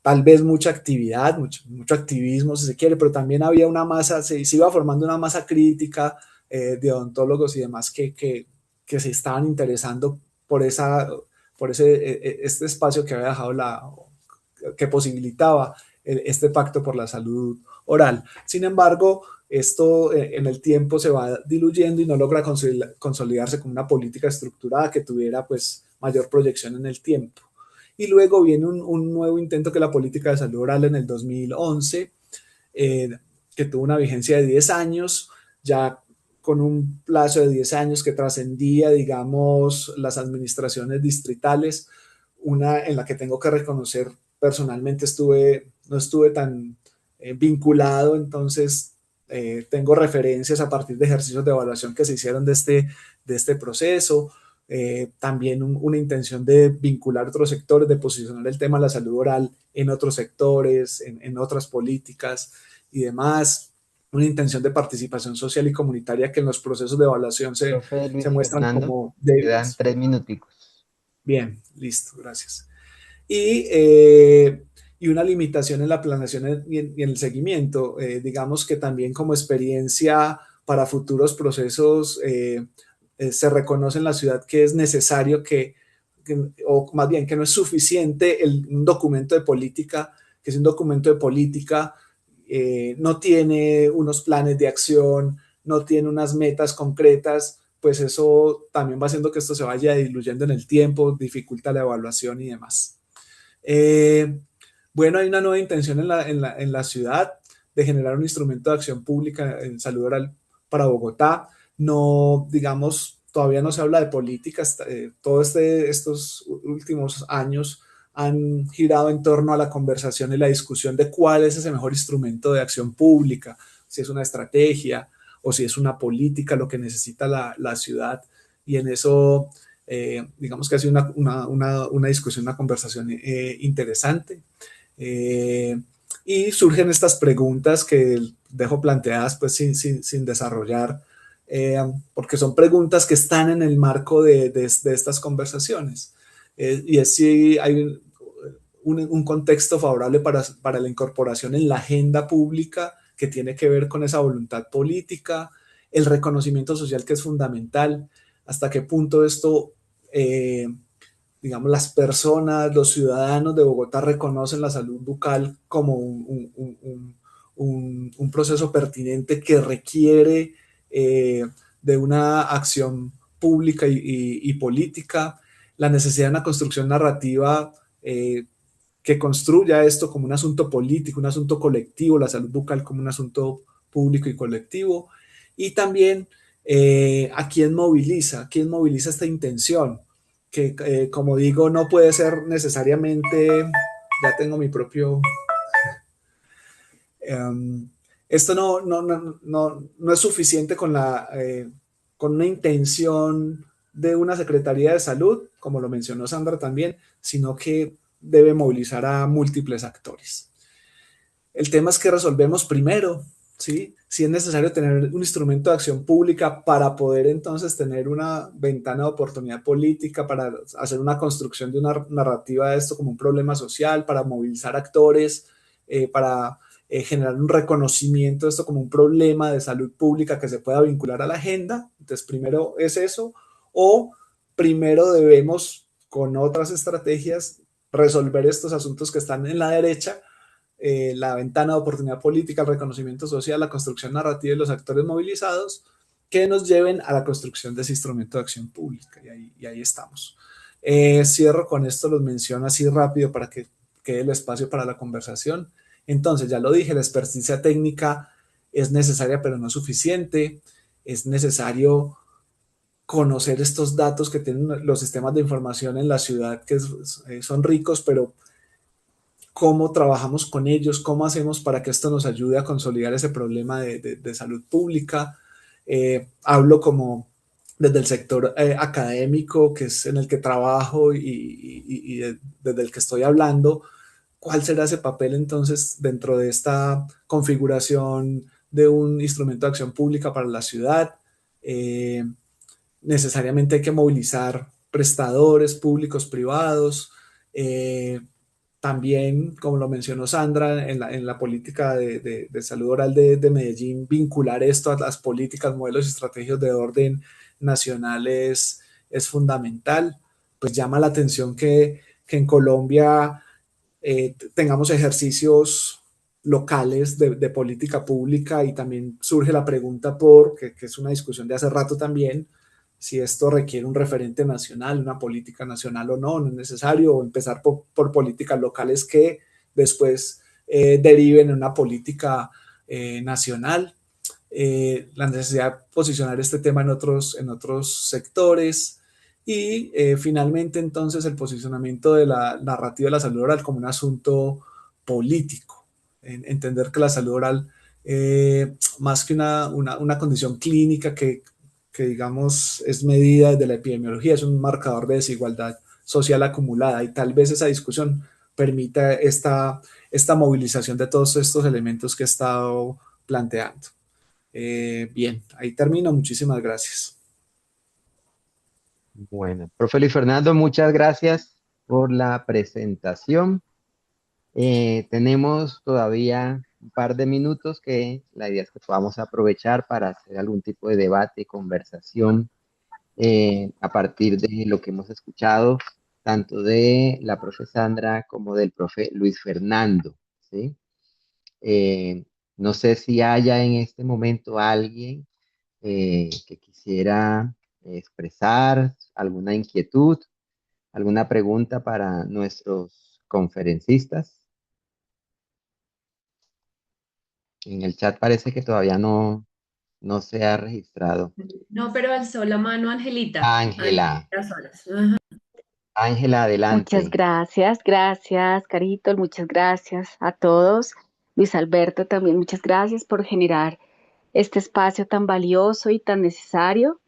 tal vez mucha actividad, mucho activismo si se quiere, pero también había una masa, se iba formando una masa crítica de odontólogos y demás que se estaban interesando por este espacio que había dejado que posibilitaba este pacto por la salud oral. Sin embargo, esto en el tiempo se va diluyendo y no logra consolidarse como una política estructurada que tuviera pues mayor proyección en el tiempo. Y luego viene un nuevo intento, que es la política de salud oral en el 2011, que tuvo una vigencia de 10 años, ya con un plazo de 10 años que trascendía, digamos, las administraciones distritales, una en la que tengo que reconocer personalmente no estuve tan vinculado, entonces tengo referencias a partir de ejercicios de evaluación que se hicieron de este proceso. También una intención de vincular otros sectores, de posicionar el tema de la salud oral en otros sectores, en otras políticas y demás. Una intención de participación social y comunitaria que en los procesos de evaluación Profe se Luis muestran Fernando, como quedan débiles. 3 minuticos. Bien, listo, gracias. Y una limitación en la planeación y en el seguimiento. Digamos que también como experiencia para futuros procesos se reconoce en la ciudad que es necesario o más bien que no es suficiente un documento de política, que es un documento de política, no tiene unos planes de acción, no tiene unas metas concretas, pues eso también va haciendo que esto se vaya diluyendo en el tiempo, dificulta la evaluación y demás. Bueno, hay una nueva intención en la ciudad de generar un instrumento de acción pública en salud oral para Bogotá. No, digamos, todavía no se habla de políticas. Todos estos últimos años han girado en torno a la conversación y la discusión de cuál es ese mejor instrumento de acción pública, si es una estrategia o si es una política lo que necesita la ciudad. Y en eso digamos que ha sido una discusión, una conversación interesante. Y surgen estas preguntas que dejo planteadas pues sin desarrollar, porque son preguntas que están en el marco de estas conversaciones. Y es si hay un contexto favorable para la incorporación en la agenda pública que tiene que ver con esa voluntad política, el reconocimiento social que es fundamental, hasta qué punto esto digamos, las personas, los ciudadanos de Bogotá reconocen la salud bucal como un proceso pertinente que requiere de una acción pública y política, la necesidad de una construcción narrativa que construya esto como un asunto político, un asunto colectivo, la salud bucal como un asunto público y colectivo, y también quién moviliza esta intención, que como digo, no puede ser necesariamente, ya tengo mi propio, esto no es suficiente con una intención de una Secretaría de Salud, como lo mencionó Sandra también, sino que debe movilizar a múltiples actores. El tema es que resolvemos primero, ¿sí? Si es necesario tener un instrumento de acción pública para poder entonces tener una ventana de oportunidad política, para hacer una construcción de una narrativa de esto como un problema social, para movilizar actores, para generar un reconocimiento de esto como un problema de salud pública que se pueda vincular a la agenda. Entonces, primero es eso, o primero debemos, con otras estrategias, resolver estos asuntos que están en la derecha, la ventana de oportunidad política, el reconocimiento social, la construcción narrativa y los actores movilizados que nos lleven a la construcción de ese instrumento de acción pública. Y ahí estamos. Cierro con esto, los menciono así rápido para que quede el espacio para la conversación. Entonces, ya lo dije, la experticia técnica es necesaria, pero no suficiente. Es necesario conocer estos datos que tienen los sistemas de información en la ciudad, que son ricos, pero cómo trabajamos con ellos, cómo hacemos para que esto nos ayude a consolidar ese problema de salud pública. Hablo como desde el sector académico, que es en el que trabajo desde el que estoy hablando. ¿Cuál será ese papel entonces dentro de esta configuración de un instrumento de acción pública para la ciudad? Necesariamente hay que movilizar prestadores públicos, privados, también, como lo mencionó Sandra, en la política de salud oral de Medellín, vincular esto a las políticas, modelos y estrategias de orden nacional es fundamental. Pues llama la atención que en Colombia tengamos ejercicios locales de política pública, y también surge la pregunta que es una discusión de hace rato también, si esto requiere un referente nacional, una política nacional o no, no es necesario, o empezar por políticas locales que después deriven en una política nacional. La necesidad de posicionar este tema en otros sectores, y finalmente entonces el posicionamiento de la narrativa de la salud oral como un asunto político. Entender que la salud oral, más que una condición clínica que digamos es medida desde la epidemiología, es un marcador de desigualdad social acumulada, y tal vez esa discusión permita esta movilización de todos estos elementos que he estado planteando. Bien, ahí termino. Muchísimas gracias. Bueno, profe Luis Fernando, muchas gracias por la presentación. Tenemos todavía un par de minutos que la idea es que podamos aprovechar para hacer algún tipo de debate, conversación, a partir de lo que hemos escuchado, tanto de la profe Sandra como del profe Luis Fernando, ¿sí? No sé si haya en este momento alguien que quisiera expresar alguna inquietud, alguna pregunta para nuestros conferencistas. En el chat parece que todavía no se ha registrado. No, pero alzó la mano Angelita. Ángela, Angelita Solas. Ajá. Ángela, Muchas adelante. gracias, gracias, Carito, muchas gracias a todos. Luis Alberto, también muchas gracias por generar este espacio tan valioso y tan necesario.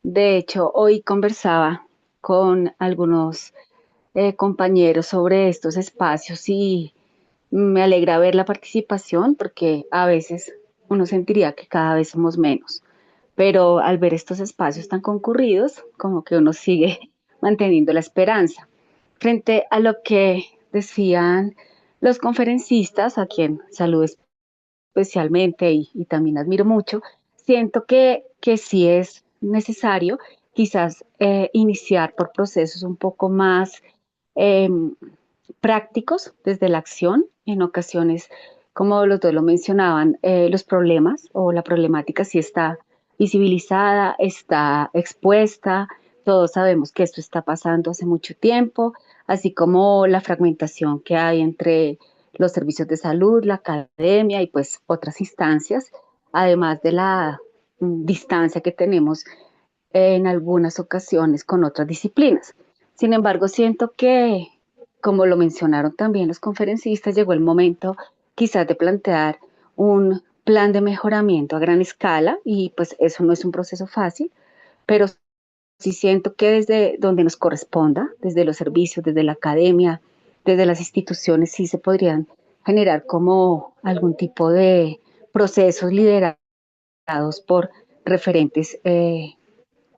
De hecho, hoy conversaba con algunos compañeros sobre estos espacios y me alegra ver la participación porque a veces uno sentiría que cada vez somos menos, pero al ver estos espacios tan concurridos, como que uno sigue manteniendo la esperanza. Frente a lo que decían los conferencistas, a quien saludo especialmente y también admiro mucho, siento que sí es necesario quizás iniciar por procesos un poco más em, prácticos desde la acción. En ocasiones, como los dos lo mencionaban, los problemas o la problemática sí está visibilizada, está expuesta. Todos sabemos que esto está pasando hace mucho tiempo, así como la fragmentación que hay entre los servicios de salud, la academia y pues otras instancias, además de la distancia que tenemos en algunas ocasiones con otras disciplinas. Sin embargo, siento que, como lo mencionaron también los conferencistas, llegó el momento quizás de plantear un plan de mejoramiento a gran escala y pues eso no es un proceso fácil, pero sí siento que desde donde nos corresponda, desde los servicios, desde la academia, desde las instituciones, sí se podrían generar como algún tipo de procesos liderados por referentes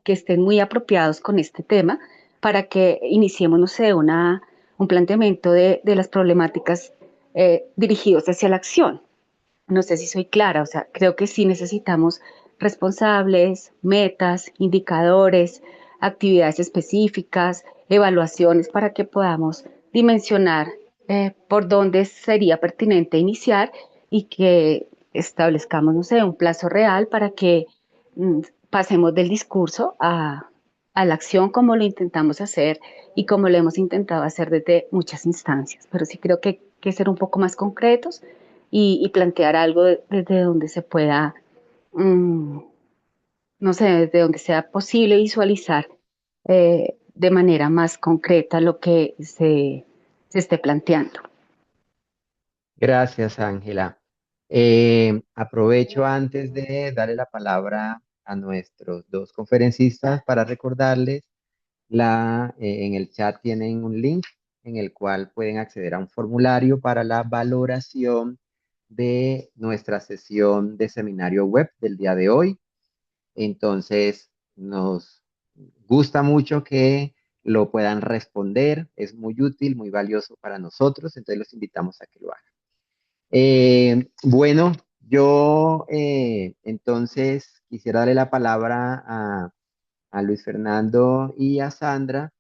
que estén muy apropiados con este tema para que iniciemos, no sé, un planteamiento de las problemáticas dirigidos hacia la acción. No sé si soy clara, o sea, creo que sí necesitamos responsables, metas, indicadores, actividades específicas, evaluaciones para que podamos dimensionar por dónde sería pertinente iniciar y que establezcamos, no sé, un plazo real para que mm, pasemos del discurso a la acción como lo intentamos hacer y como lo hemos intentado hacer desde muchas instancias. Pero sí creo que hay que ser un poco más concretos y plantear algo desde donde se pueda, mm, no sé, desde donde sea posible visualizar de manera más concreta lo que se esté planteando. Gracias, Ángela. Aprovecho antes de darle la palabra a nuestros dos conferencistas para recordarles en el chat tienen un link en el cual pueden acceder a un formulario para la valoración de nuestra sesión de seminario web del día de hoy. Entonces, nos gusta mucho que lo puedan responder. Es muy útil, muy valioso para nosotros. Entonces, los invitamos a que lo hagan. Bueno, yo entonces quisiera darle la palabra a Luis Fernando y a Sandra.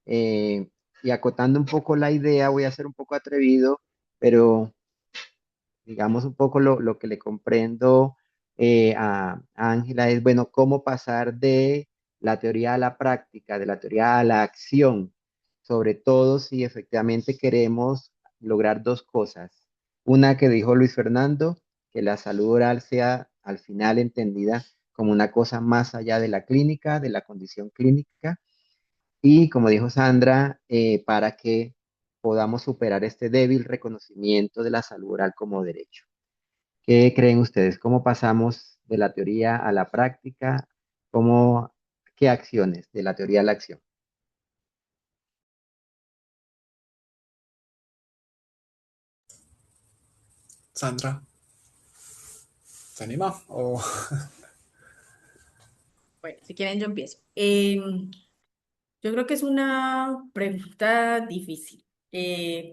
Y acotando un poco la idea, voy a ser un poco atrevido, pero digamos un poco lo que le comprendo a Ángela es, bueno, cómo pasar de la teoría a la práctica, de la teoría a la acción, sobre todo si efectivamente queremos lograr dos cosas. Una que dijo Luis Fernando, que la salud oral sea al final entendida como una cosa más allá de la clínica, de la condición clínica, y como dijo Sandra, para que podamos superar este débil reconocimiento de la salud oral como derecho. ¿Qué creen ustedes? ¿Cómo pasamos de la teoría a la práctica? ¿Qué acciones de la teoría a la acción? Sandra, ¿se anima? Bueno, si quieren yo empiezo. Yo creo que es una pregunta difícil,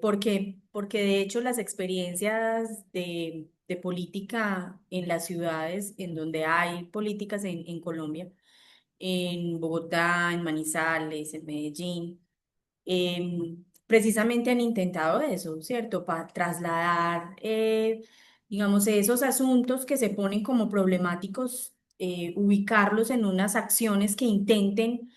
porque de hecho las experiencias de política en las ciudades en donde hay políticas en Colombia, en Bogotá, en Manizales, en Medellín, precisamente han intentado eso, ¿cierto? Para trasladar, digamos, esos asuntos que se ponen como problemáticos, ubicarlos en unas acciones que intenten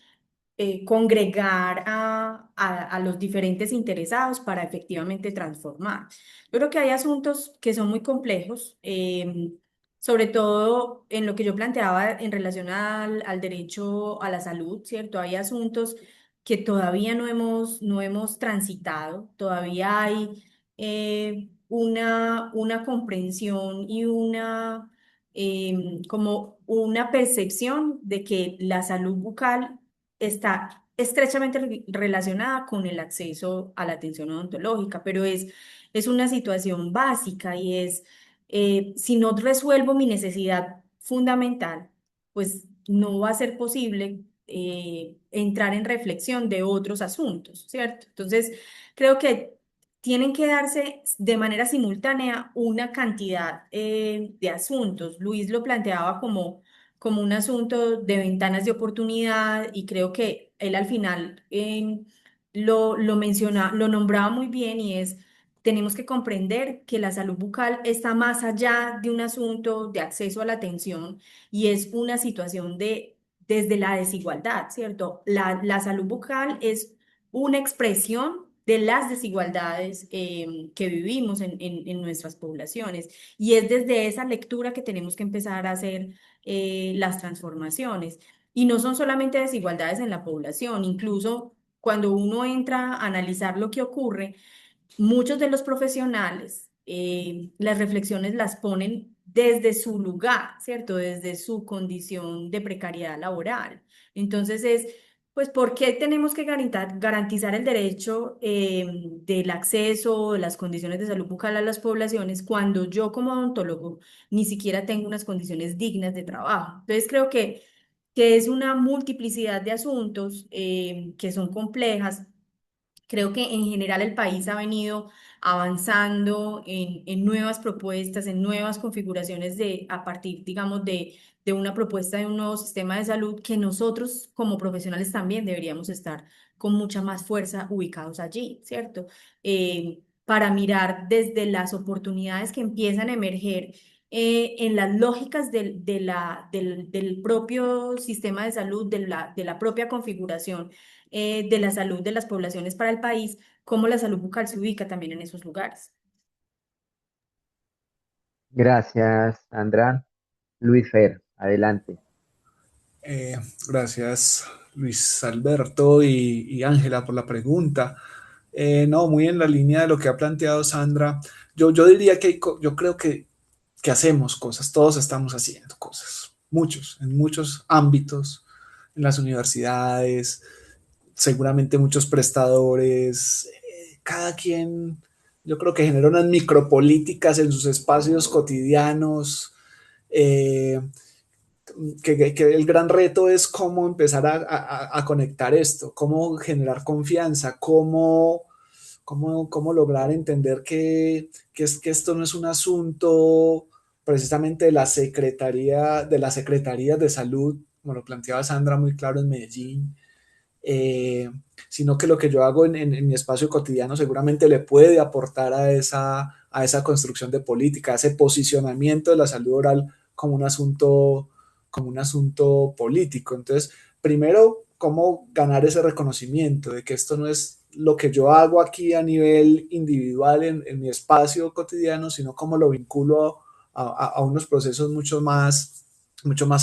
congregar a los diferentes interesados para efectivamente transformar. Yo creo que hay asuntos que son muy complejos, sobre todo en lo que yo planteaba en relación al derecho a la salud, ¿cierto? Hay asuntos que todavía no hemos transitado, todavía hay una comprensión y como una percepción de que la salud bucal está estrechamente relacionada con el acceso a la atención odontológica, pero es una situación básica y si no resuelvo mi necesidad fundamental, pues no va a ser posible entrar en reflexión de otros asuntos, ¿cierto? Entonces, creo que tienen que darse de manera simultánea una cantidad de asuntos. Luis lo planteaba como un asunto de ventanas de oportunidad y creo que él al final lo nombraba muy bien y es, tenemos que comprender que la salud bucal está más allá de un asunto de acceso a la atención y es una situación desde la desigualdad, ¿cierto? La salud bucal es una expresión de las desigualdades que vivimos en nuestras poblaciones. Y es desde esa lectura que tenemos que empezar a hacer las transformaciones. Y no son solamente desigualdades en la población, incluso cuando uno entra a analizar lo que ocurre, muchos de los profesionales, las reflexiones las ponen desde su lugar, ¿cierto? Desde su condición de precariedad laboral. Entonces pues, ¿por qué tenemos que garantizar el derecho del acceso, de las condiciones de salud bucal a las poblaciones cuando yo como odontólogo ni siquiera tengo unas condiciones dignas de trabajo? Entonces, creo que es una multiplicidad de asuntos que son complejas. Creo que en general el país ha venido avanzando en nuevas propuestas, en nuevas configuraciones a partir, digamos, de una propuesta de un nuevo sistema de salud que nosotros como profesionales también deberíamos estar con mucha más fuerza ubicados allí, ¿cierto? Para mirar desde las oportunidades que empiezan a emerger en las lógicas del propio sistema de salud, de la propia configuración de la salud de las poblaciones para el país, cómo la salud bucal se ubica también en esos lugares. Gracias, Sandra. Luis Fer, adelante. Eh, Gracias, Luis Alberto y Ángela, por la pregunta. No, muy en la línea de lo que ha planteado Sandra. Yo diría que yo creo que hacemos cosas, todos estamos haciendo cosas, muchos, en muchos ámbitos, en las universidades, seguramente muchos prestadores, cada quien, yo creo que genera unas micropolíticas en sus espacios cotidianos. eh, que el gran reto es cómo empezar a conectar esto, cómo generar confianza, cómo lograr entender que esto no es un asunto precisamente de las secretarías de salud, como lo planteaba Sandra muy claro en Medellín, eh, sino que lo que yo hago en mi espacio cotidiano seguramente le puede aportar a esa construcción de política, a ese posicionamiento de la salud oral como un asunto político. Entonces, primero, cómo ganar ese reconocimiento de que esto no es lo que yo hago aquí a nivel individual en mi espacio cotidiano, sino cómo lo vinculo a unos procesos mucho más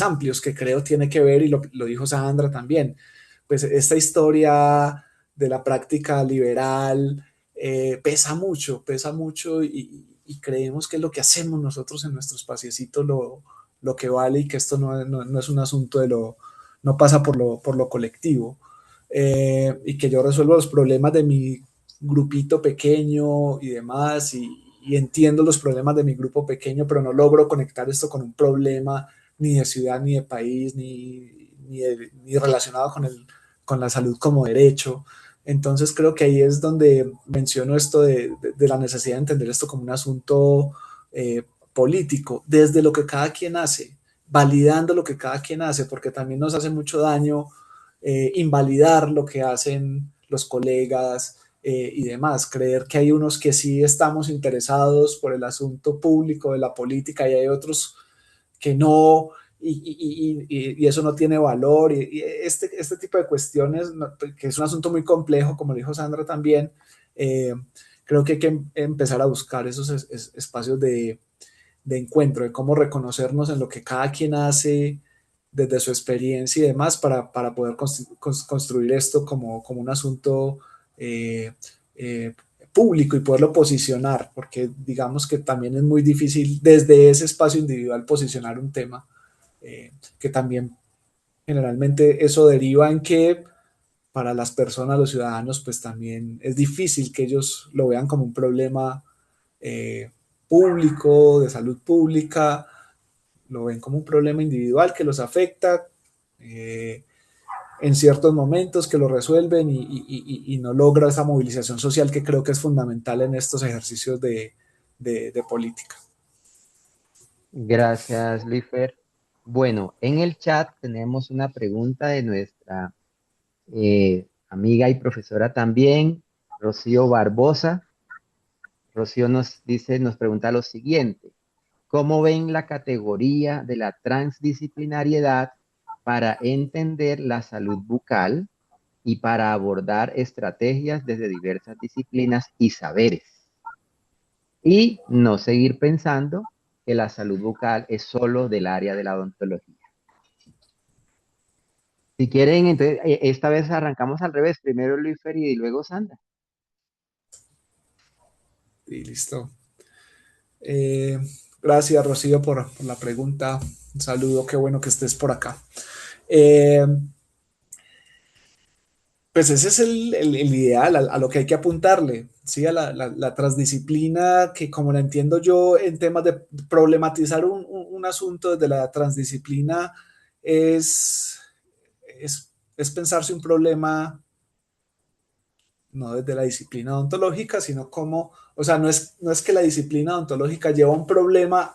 amplios que creo tiene que ver, y lo dijo Sandra también, pues esta historia de la práctica liberal pesa mucho y creemos que es lo que hacemos nosotros en nuestro espaciecito lo que vale, y que esto no es un asunto no pasa por lo colectivo, y que yo resuelvo los problemas de mi grupito pequeño y demás, y entiendo los problemas de mi grupo pequeño, pero no logro conectar esto con un problema ni de ciudad, ni de país, ni relacionado con la salud como derecho. Entonces creo que ahí es donde menciono esto de la necesidad de entender esto como un asunto político, desde lo que cada quien hace, validando lo que cada quien hace, porque también nos hace mucho daño invalidar lo que hacen los colegas y demás, creer que hay unos que sí estamos interesados por el asunto público de la política y hay otros que no, y eso no tiene valor, y este tipo de cuestiones, que es un asunto muy complejo, como dijo Sandra también, eh, creo que hay que empezar a buscar esos espacios de encuentro, de cómo reconocernos en lo que cada quien hace desde su experiencia y demás para poder construir esto como un asunto eh, eh, público y poderlo posicionar, porque digamos que también es muy difícil desde ese espacio individual posicionar un tema, que también generalmente eso deriva en que para las personas, los ciudadanos, pues también es difícil que ellos lo vean como un problema eh, público, de salud pública, lo ven como un problema individual que los afecta en ciertos momentos, que lo resuelven y no logra esa movilización social que creo que es fundamental en estos ejercicios de política. Gracias, Luis Fer. Bueno, en el chat tenemos una pregunta de nuestra amiga y profesora también, Rocío Barbosa. Rocío nos dice, nos pregunta lo siguiente: ¿cómo ven la categoría de la transdisciplinariedad para entender la salud bucal y para abordar estrategias desde diversas disciplinas y saberes? Y no seguir pensando que la salud bucal es solo del área de la odontología. Si quieren, entonces, esta vez arrancamos al revés. Primero Luis Feri y luego Sandra. Y listo. Eh, Gracias, Rocío, por la pregunta. Un saludo, qué bueno que estés por acá. Eh, pues ese es el ideal, a lo que hay que apuntarle, ¿sí? A la transdisciplina, que como la entiendo yo en temas de problematizar un asunto desde la transdisciplina, es, es pensarse un problema no desde la disciplina odontológica, sino como, o sea, no es que la disciplina odontológica lleva un problema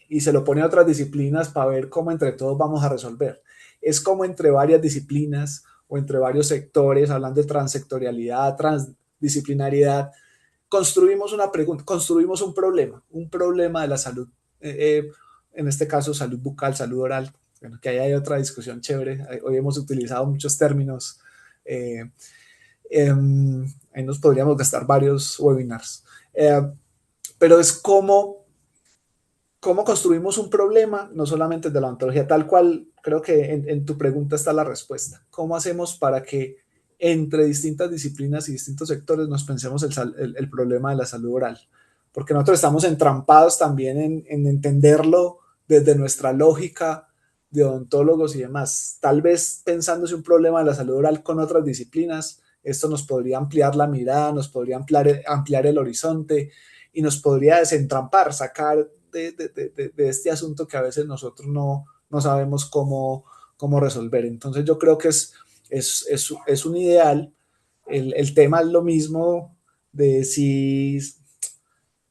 y se lo pone a otras disciplinas para ver cómo entre todos vamos a resolver. Es como entre varias disciplinas o entre varios sectores, hablando de transsectorialidad, transdisciplinariedad, construimos una pregunta, construimos un problema de la salud, en este caso salud bucal, salud oral, bueno, que ahí hay otra discusión chévere, hoy hemos utilizado muchos términos, eh, ahí nos podríamos gastar varios webinars, pero es cómo construimos un problema, no solamente de la ontología, tal cual, creo que en tu pregunta está la respuesta. ¿Cómo hacemos para que entre distintas disciplinas y distintos sectores nos pensemos el problema de la salud oral? Porque nosotros estamos entrampados también en entenderlo desde nuestra lógica de odontólogos y demás. Tal vez pensándose un problema de la salud oral con otras disciplinas, esto nos podría ampliar la mirada, nos podría ampliar el horizonte y nos podría desentrampar, sacar de este asunto que a veces nosotros no sabemos cómo resolver. Entonces yo creo que es un ideal. El tema es lo mismo de si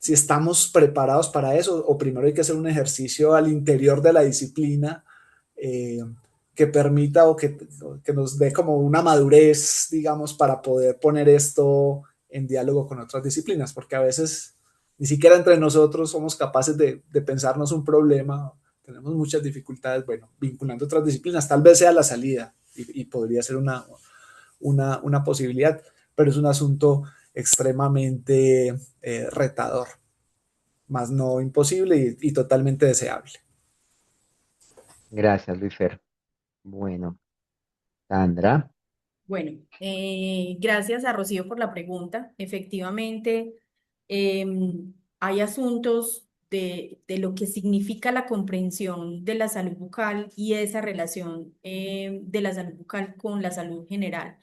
estamos preparados para eso o primero hay que hacer un ejercicio al interior de la disciplina, que permita que nos dé como una madurez, digamos, para poder poner esto en diálogo con otras disciplinas, porque a veces ni siquiera entre nosotros somos capaces de pensarnos un problema, tenemos muchas dificultades, bueno, vinculando otras disciplinas, tal vez sea la salida y podría ser una posibilidad, pero es un asunto extremadamente retador, más no imposible y totalmente deseable. Gracias, Luis Fer. Bueno, Sandra. Bueno, gracias a Rocío por la pregunta. Efectivamente, hay asuntos de lo que significa la comprensión de la salud bucal y esa relación de la salud bucal con la salud general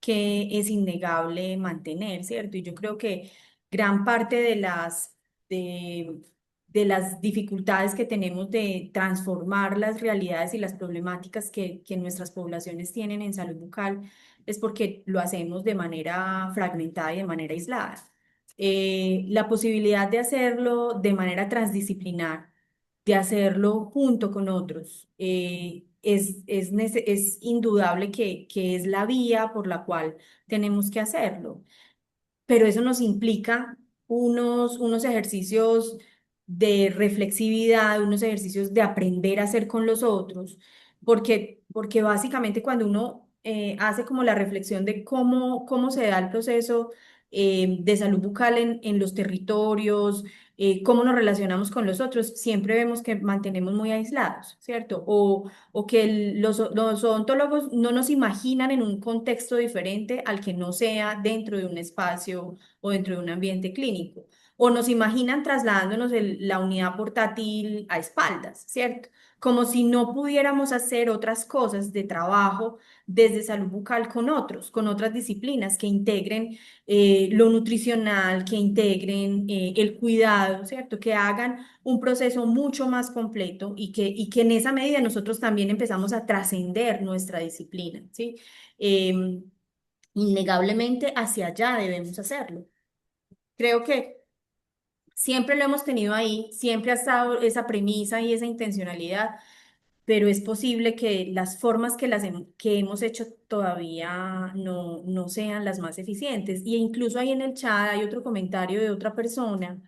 que es innegable mantener, ¿cierto? Y yo creo que gran parte de, de las dificultades que tenemos de transformar las realidades y las problemáticas que nuestras poblaciones tienen en salud bucal es porque lo hacemos de manera fragmentada y de manera aislada. La posibilidad de hacerlo de manera transdisciplinar, de hacerlo junto con otros, es indudable que es la vía por la cual tenemos que hacerlo, pero eso nos implica unos ejercicios de reflexividad, unos ejercicios de aprender a hacer con los otros, porque básicamente cuando uno hace como la reflexión de cómo se da el proceso de salud bucal en los territorios, cómo nos relacionamos con los otros, siempre vemos que mantenemos muy aislados, ¿cierto? O que los odontólogos no nos imaginan en un contexto diferente al que no sea dentro de un espacio o dentro de un ambiente clínico. O nos imaginan trasladándonos la unidad portátil a espaldas, ¿cierto? Como si no pudiéramos hacer otras cosas de trabajo desde salud bucal con otros, con otras disciplinas que integren lo nutricional, que integren el cuidado, ¿cierto? Que hagan un proceso mucho más completo y que en esa medida nosotros también empezamos a trascender nuestra disciplina, ¿sí? Innegablemente hacia allá debemos hacerlo. Creo que siempre lo hemos tenido ahí, siempre ha estado esa premisa y esa intencionalidad, pero es posible que las formas que hemos hecho todavía no sean las más eficientes. Y incluso ahí en el chat hay otro comentario de otra persona,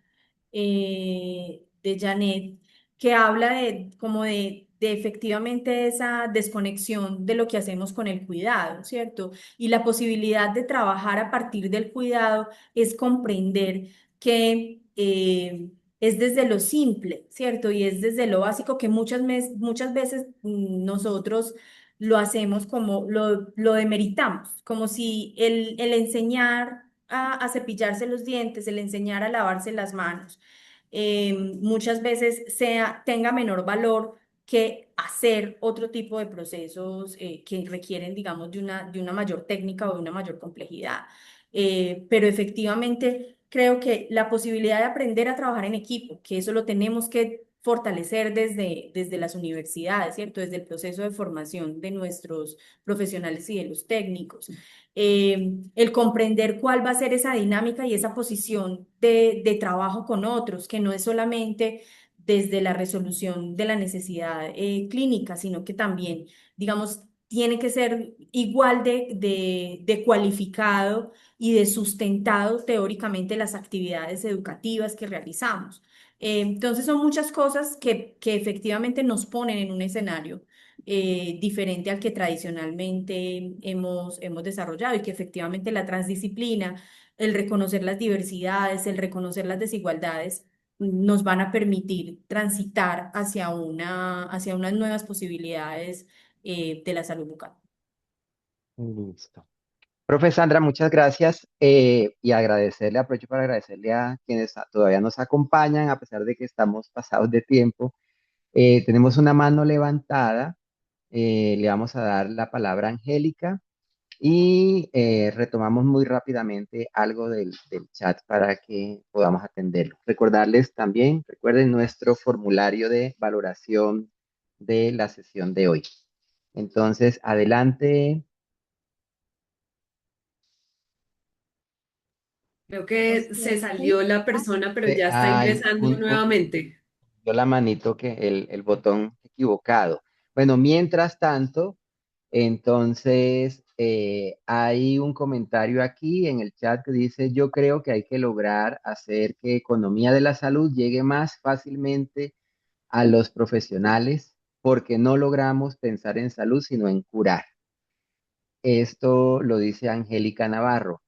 de Janet, que habla de como de efectivamente esa desconexión de lo que hacemos con el cuidado, ¿cierto? Y la posibilidad de trabajar a partir del cuidado es comprender que es desde lo simple, ¿cierto? Y es desde lo básico que muchas veces nosotros lo hacemos como lo demeritamos, como si el enseñar a cepillarse los dientes, el enseñar a lavarse las manos, muchas veces tenga menor valor que hacer otro tipo de procesos que requieren, digamos, de una mayor técnica o de una mayor complejidad. Pero efectivamente creo que la posibilidad de aprender a trabajar en equipo, que eso lo tenemos que fortalecer desde las universidades, ¿cierto? Desde el proceso de formación de nuestros profesionales y de los técnicos. El comprender cuál va a ser esa dinámica y esa posición de trabajo con otros, que no es solamente desde la resolución de la necesidad clínica, sino que también, digamos, tiene que ser igual de cualificado y de sustentado teóricamente las actividades educativas que realizamos. Entonces son muchas cosas que efectivamente nos ponen en un escenario diferente al que tradicionalmente hemos desarrollado y que efectivamente la transdisciplina, el reconocer las diversidades, el reconocer las desigualdades, nos van a permitir transitar hacia unas nuevas posibilidades de la salud bucal. Listo. Profe Sandra, muchas gracias y agradecerle, aprovecho para agradecerle a quienes todavía nos acompañan, a pesar de que estamos pasados de tiempo. Tenemos una mano levantada, le vamos a dar la palabra a Angélica y retomamos muy rápidamente algo del chat para que podamos atenderlo. Recordarles también, recuerden nuestro formulario de valoración de la sesión de hoy. Entonces, adelante. Creo que se salió la persona, pero ya está Hay ingresando nuevamente. dio la manito que el botón equivocado. Bueno, mientras tanto, entonces hay un comentario aquí en el chat que dice, yo creo que hay que lograr hacer que economía de la salud llegue más fácilmente a los profesionales porque no logramos pensar en salud, sino en curar. Esto lo dice Angélica Navarro.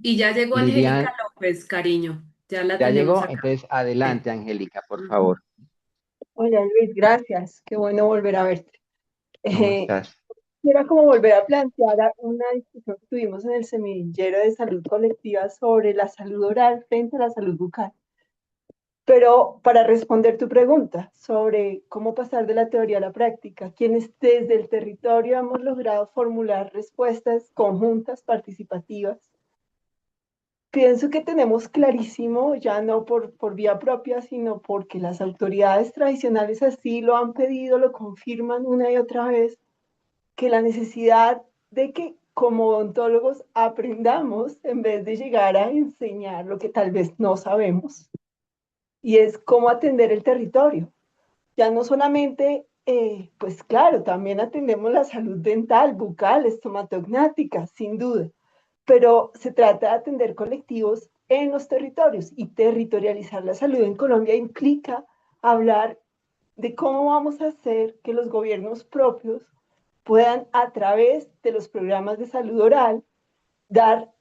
Y ya llegó Lilian, Angélica López, cariño. Ya la ¿ya tenemos llegó? acá. Entonces, adelante, Sí. Angélica, por Ujú. favor. Hola Luis, gracias. Qué bueno volver a verte. ¿Cómo Eh, estás? Era como volver a plantear una discusión que tuvimos en el semillero de salud colectiva sobre la salud oral frente a la salud bucal. Pero para responder tu pregunta sobre cómo pasar de la teoría a la práctica, quienes desde el territorio hemos logrado formular respuestas conjuntas, participativas, pienso que tenemos clarísimo, ya no por vía propia, sino porque las autoridades tradicionales así lo han pedido, lo confirman una y otra vez, que la necesidad de que como odontólogos aprendamos en vez de llegar a enseñar lo que tal vez no sabemos, y es cómo atender el territorio. Ya no solamente, pues claro, también atendemos la salud dental, bucal, estomatognática, sin duda, pero se trata de atender colectivos en los territorios y territorializar la salud en Colombia implica hablar de cómo vamos a hacer que los gobiernos propios puedan a través de los programas de salud oral dar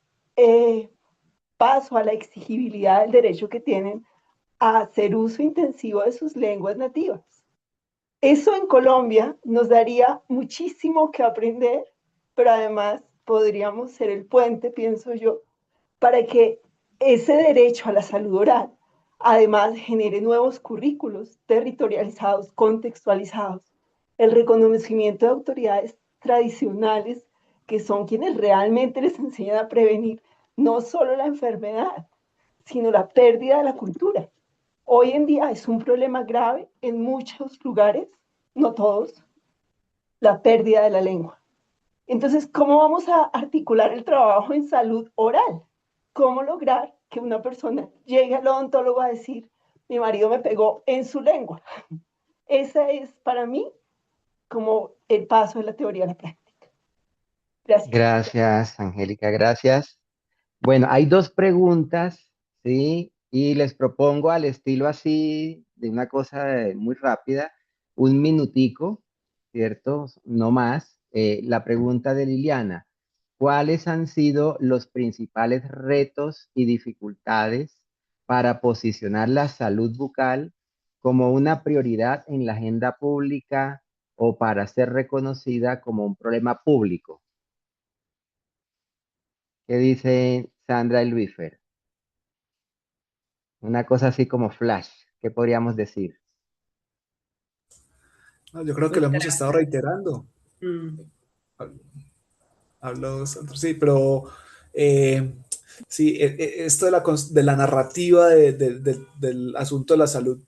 paso a la exigibilidad del derecho que tienen a hacer uso intensivo de sus lenguas nativas. Eso en Colombia nos daría muchísimo que aprender, pero además podríamos ser el puente, pienso yo, para que ese derecho a la salud oral además genere nuevos currículos territorializados, contextualizados, el reconocimiento de autoridades tradicionales que son quienes realmente les enseñan a prevenir no solo la enfermedad, sino la pérdida de la cultura. Hoy en día es un problema grave en muchos lugares, no todos, la pérdida de la lengua. Entonces, ¿cómo vamos a articular el trabajo en salud oral? ¿Cómo lograr que una persona llegue al odontólogo a decir, mi marido me pegó en su lengua? Esa es para mí como el paso de la teoría a la práctica. Gracias. Gracias, Angélica, gracias. Bueno, hay dos preguntas, ¿sí? Y les propongo al estilo así, de una cosa muy rápida, un minutico, ¿cierto? No más. La pregunta de Liliana, ¿cuáles han sido los principales retos y dificultades para posicionar la salud bucal como una prioridad en la agenda pública o para ser reconocida como un problema público? ¿Qué dice Sandra y Luifer? Una cosa así como flash, ¿qué podríamos decir? No, yo creo que Pues, lo hemos estado reiterando. mm, Hablo Sandra, sí, pero eh, sí, esto de de la narrativa del asunto de la salud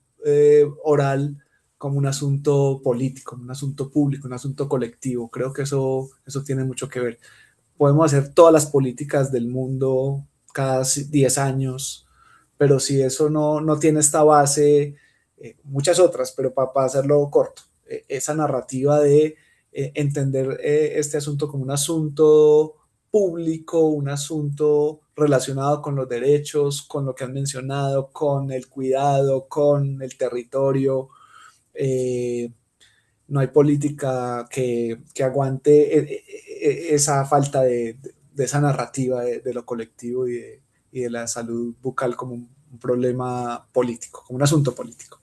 oral como un asunto político, un asunto público, un asunto colectivo, creo que eso tiene mucho que ver. Podemos hacer todas las políticas del mundo cada 10 años, pero si eso no tiene esta base, muchas otras, pero para hacerlo corto, esa narrativa de entender este asunto como un asunto público, un asunto relacionado con los derechos, con lo que han mencionado, con el cuidado, con el territorio. Eh, no hay política que aguante esa falta de esa narrativa de lo colectivo y de la salud bucal como un problema político, como un asunto político.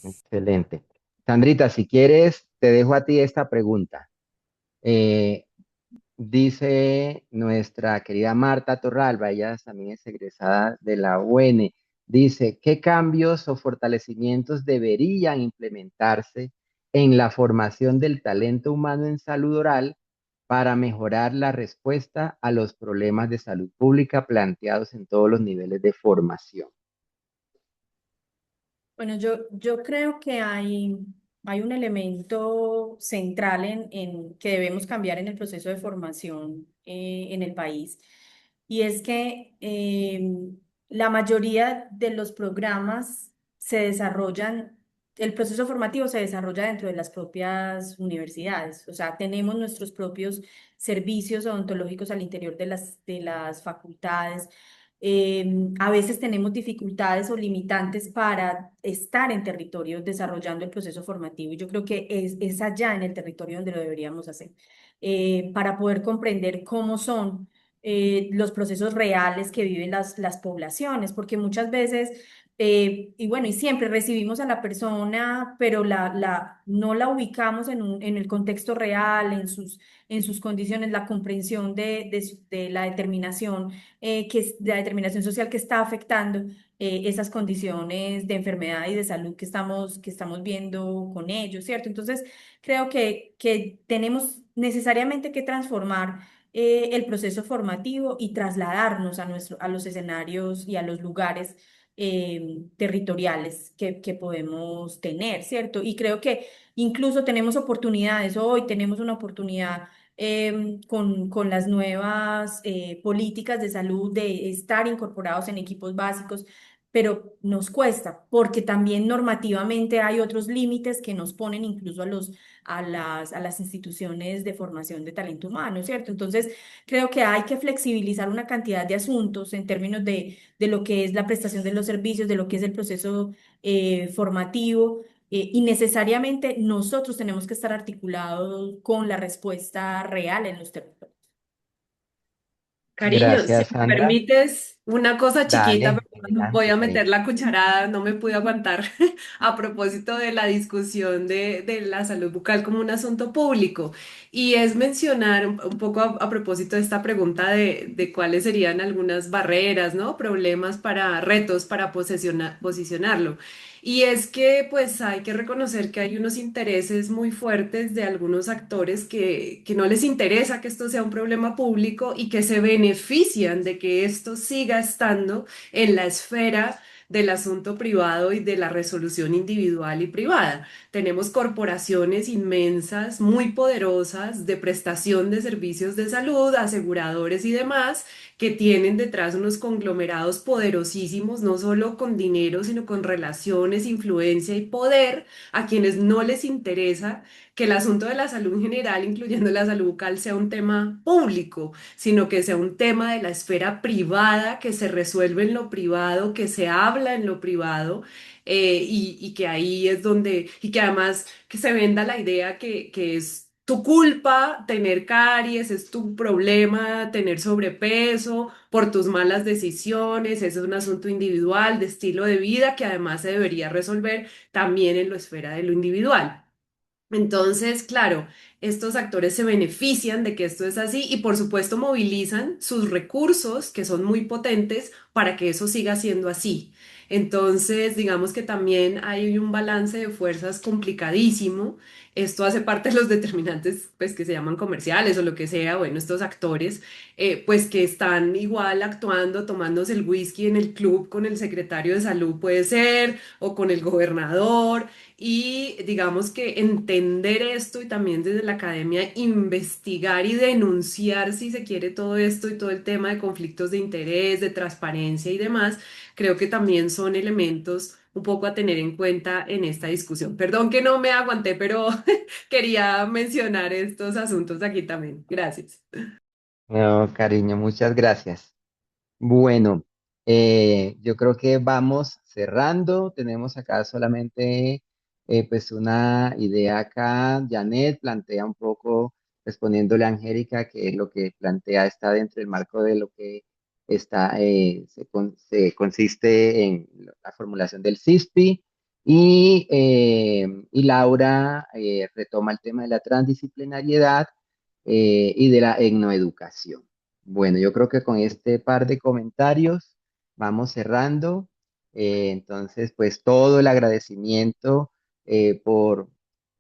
Excelente. Sandrita, si quieres, te dejo a ti esta pregunta. Eh, Dice nuestra querida Marta Torralba, ella también es egresada de la UN, dice, ¿qué cambios o fortalecimientos deberían implementarse en la formación del talento humano en salud oral para mejorar la respuesta a los problemas de salud pública planteados en todos los niveles de formación? Bueno, yo creo que hay un elemento central que debemos cambiar en el proceso de formación en el país, y es que la mayoría de los programas se desarrollan, el proceso formativo se desarrolla dentro de las propias universidades, o sea, tenemos nuestros propios servicios odontológicos al interior de las facultades. A veces tenemos dificultades o limitantes para estar en territorio desarrollando el proceso formativo, y yo creo que es allá en el territorio donde lo deberíamos hacer, para poder comprender cómo son los procesos reales que viven las poblaciones, porque muchas veces, y bueno, y siempre recibimos a la persona, pero no la ubicamos en el contexto real, en sus condiciones, la comprensión de la determinación la determinación social que está afectando esas condiciones de enfermedad y de salud que estamos viendo con ellos, ¿cierto? Entonces, creo que tenemos necesariamente que transformar el proceso formativo y trasladarnos a los escenarios y a los lugares territoriales que podemos tener, ¿cierto? Y creo que incluso tenemos oportunidades, hoy tenemos una oportunidad con las nuevas políticas de salud de estar incorporados en equipos básicos, pero nos cuesta porque también normativamente hay otros límites que nos ponen incluso a las instituciones de formación de talento humano, ¿cierto? Entonces, creo que hay que flexibilizar una cantidad de asuntos en términos de lo que es la prestación de los servicios, de lo que es el proceso formativo, y necesariamente nosotros tenemos que estar articulados con la respuesta real en los territorios. Cariño, si Gracias, me Sandra. permites, una cosa chiquita, Dale, pero voy adelante, a cariño. meter la cucharada, no me pude aguantar, a propósito de la discusión de la salud bucal como un asunto público. Y es mencionar un poco a propósito de esta pregunta de cuáles serían algunas barreras, ¿no? Problemas para, retos para posicionarlo. Y es que pues hay que reconocer que hay unos intereses muy fuertes de algunos actores que no les interesa que esto sea un problema público y que se benefician de que esto siga estando en la esfera del asunto privado y de la resolución individual y privada. Tenemos corporaciones inmensas, muy poderosas, de prestación de servicios de salud, aseguradores y demás, que tienen detrás unos conglomerados poderosísimos, no solo con dinero, sino con relaciones, influencia y poder, a quienes no les interesa que el asunto de la salud en general, incluyendo la salud bucal, sea un tema público, sino que sea un tema de la esfera privada, que se resuelve en lo privado, que se habla en lo privado, y que ahí es donde, y que además que se venda la idea que es tu culpa tener caries, es tu problema tener sobrepeso por tus malas decisiones, ese es un asunto individual, de estilo de vida que además se debería resolver también en la esfera de lo individual. Entonces, claro, estos actores se benefician de que esto es así y por supuesto movilizan sus recursos, que son muy potentes, para que eso siga siendo así. Entonces, digamos que también hay un balance de fuerzas complicadísimo. Esto hace parte de los determinantes, pues, que se llaman comerciales o lo que sea, bueno, estos actores, pues, que están igual actuando, tomándose el whisky en el club con el secretario de salud, puede ser, o con el gobernador y digamos que entender esto y también desde la academia investigar y denunciar si se quiere todo esto y todo el tema de conflictos de interés, de transparencia y demás, creo que también son elementos un poco a tener en cuenta en esta discusión. Perdón que no me aguanté, pero quería mencionar estos asuntos aquí también. Gracias. No, cariño, muchas gracias. Bueno, yo creo que vamos cerrando. Tenemos acá solamente pues una idea acá. Janet plantea un poco, respondiéndole a Angélica, que lo que plantea está dentro del marco de lo que está, se consiste en la formulación del CISPI. Y Laura retoma el tema de la transdisciplinariedad y de la etnoeducación. Bueno, yo creo que con este par de comentarios vamos cerrando. Entonces, pues todo el agradecimiento por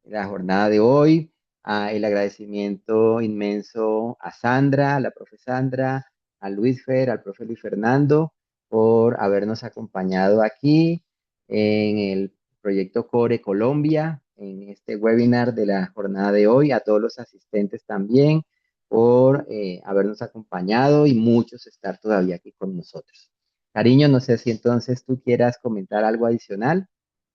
la jornada de hoy, el agradecimiento inmenso a Sandra, a la profe Sandra, a Luis Fer, al profe Luis Fernando, por habernos acompañado aquí en el proyecto Core Colombia, en este webinar de la jornada de hoy, a todos los asistentes también por habernos acompañado y muchos estar todavía aquí con nosotros. Cariño, no sé si entonces tú quieras comentar algo adicional.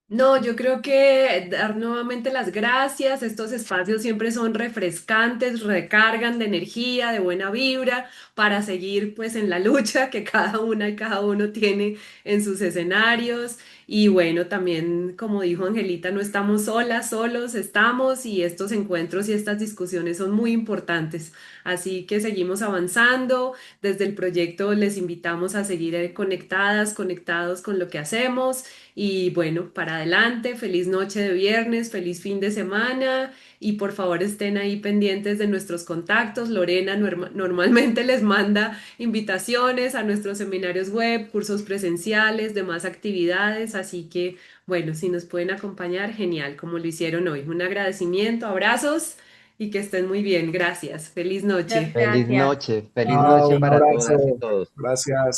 No, yo creo que dar nuevamente las gracias. Estos espacios siempre son refrescantes, recargan de energía, de buena vibra, para seguir pues en la lucha que cada una y cada uno tiene en sus escenarios. Y bueno, también como dijo Angelita, no estamos solas, solos estamos y estos encuentros y estas discusiones son muy importantes. Así que seguimos avanzando. Desde el proyecto les invitamos a seguir conectadas, conectados con lo que hacemos. Y bueno, para adelante, feliz noche de viernes, feliz fin de semana y por favor estén ahí pendientes de nuestros contactos. Lorena normalmente les manda invitaciones a nuestros seminarios web, cursos presenciales, demás actividades, así que bueno, si nos pueden acompañar, genial, como lo hicieron hoy. Un agradecimiento, abrazos y que estén muy bien. Gracias. Feliz Muchas noche. gracias. Feliz noche Ah, para un todas y abrazo. todos. Gracias.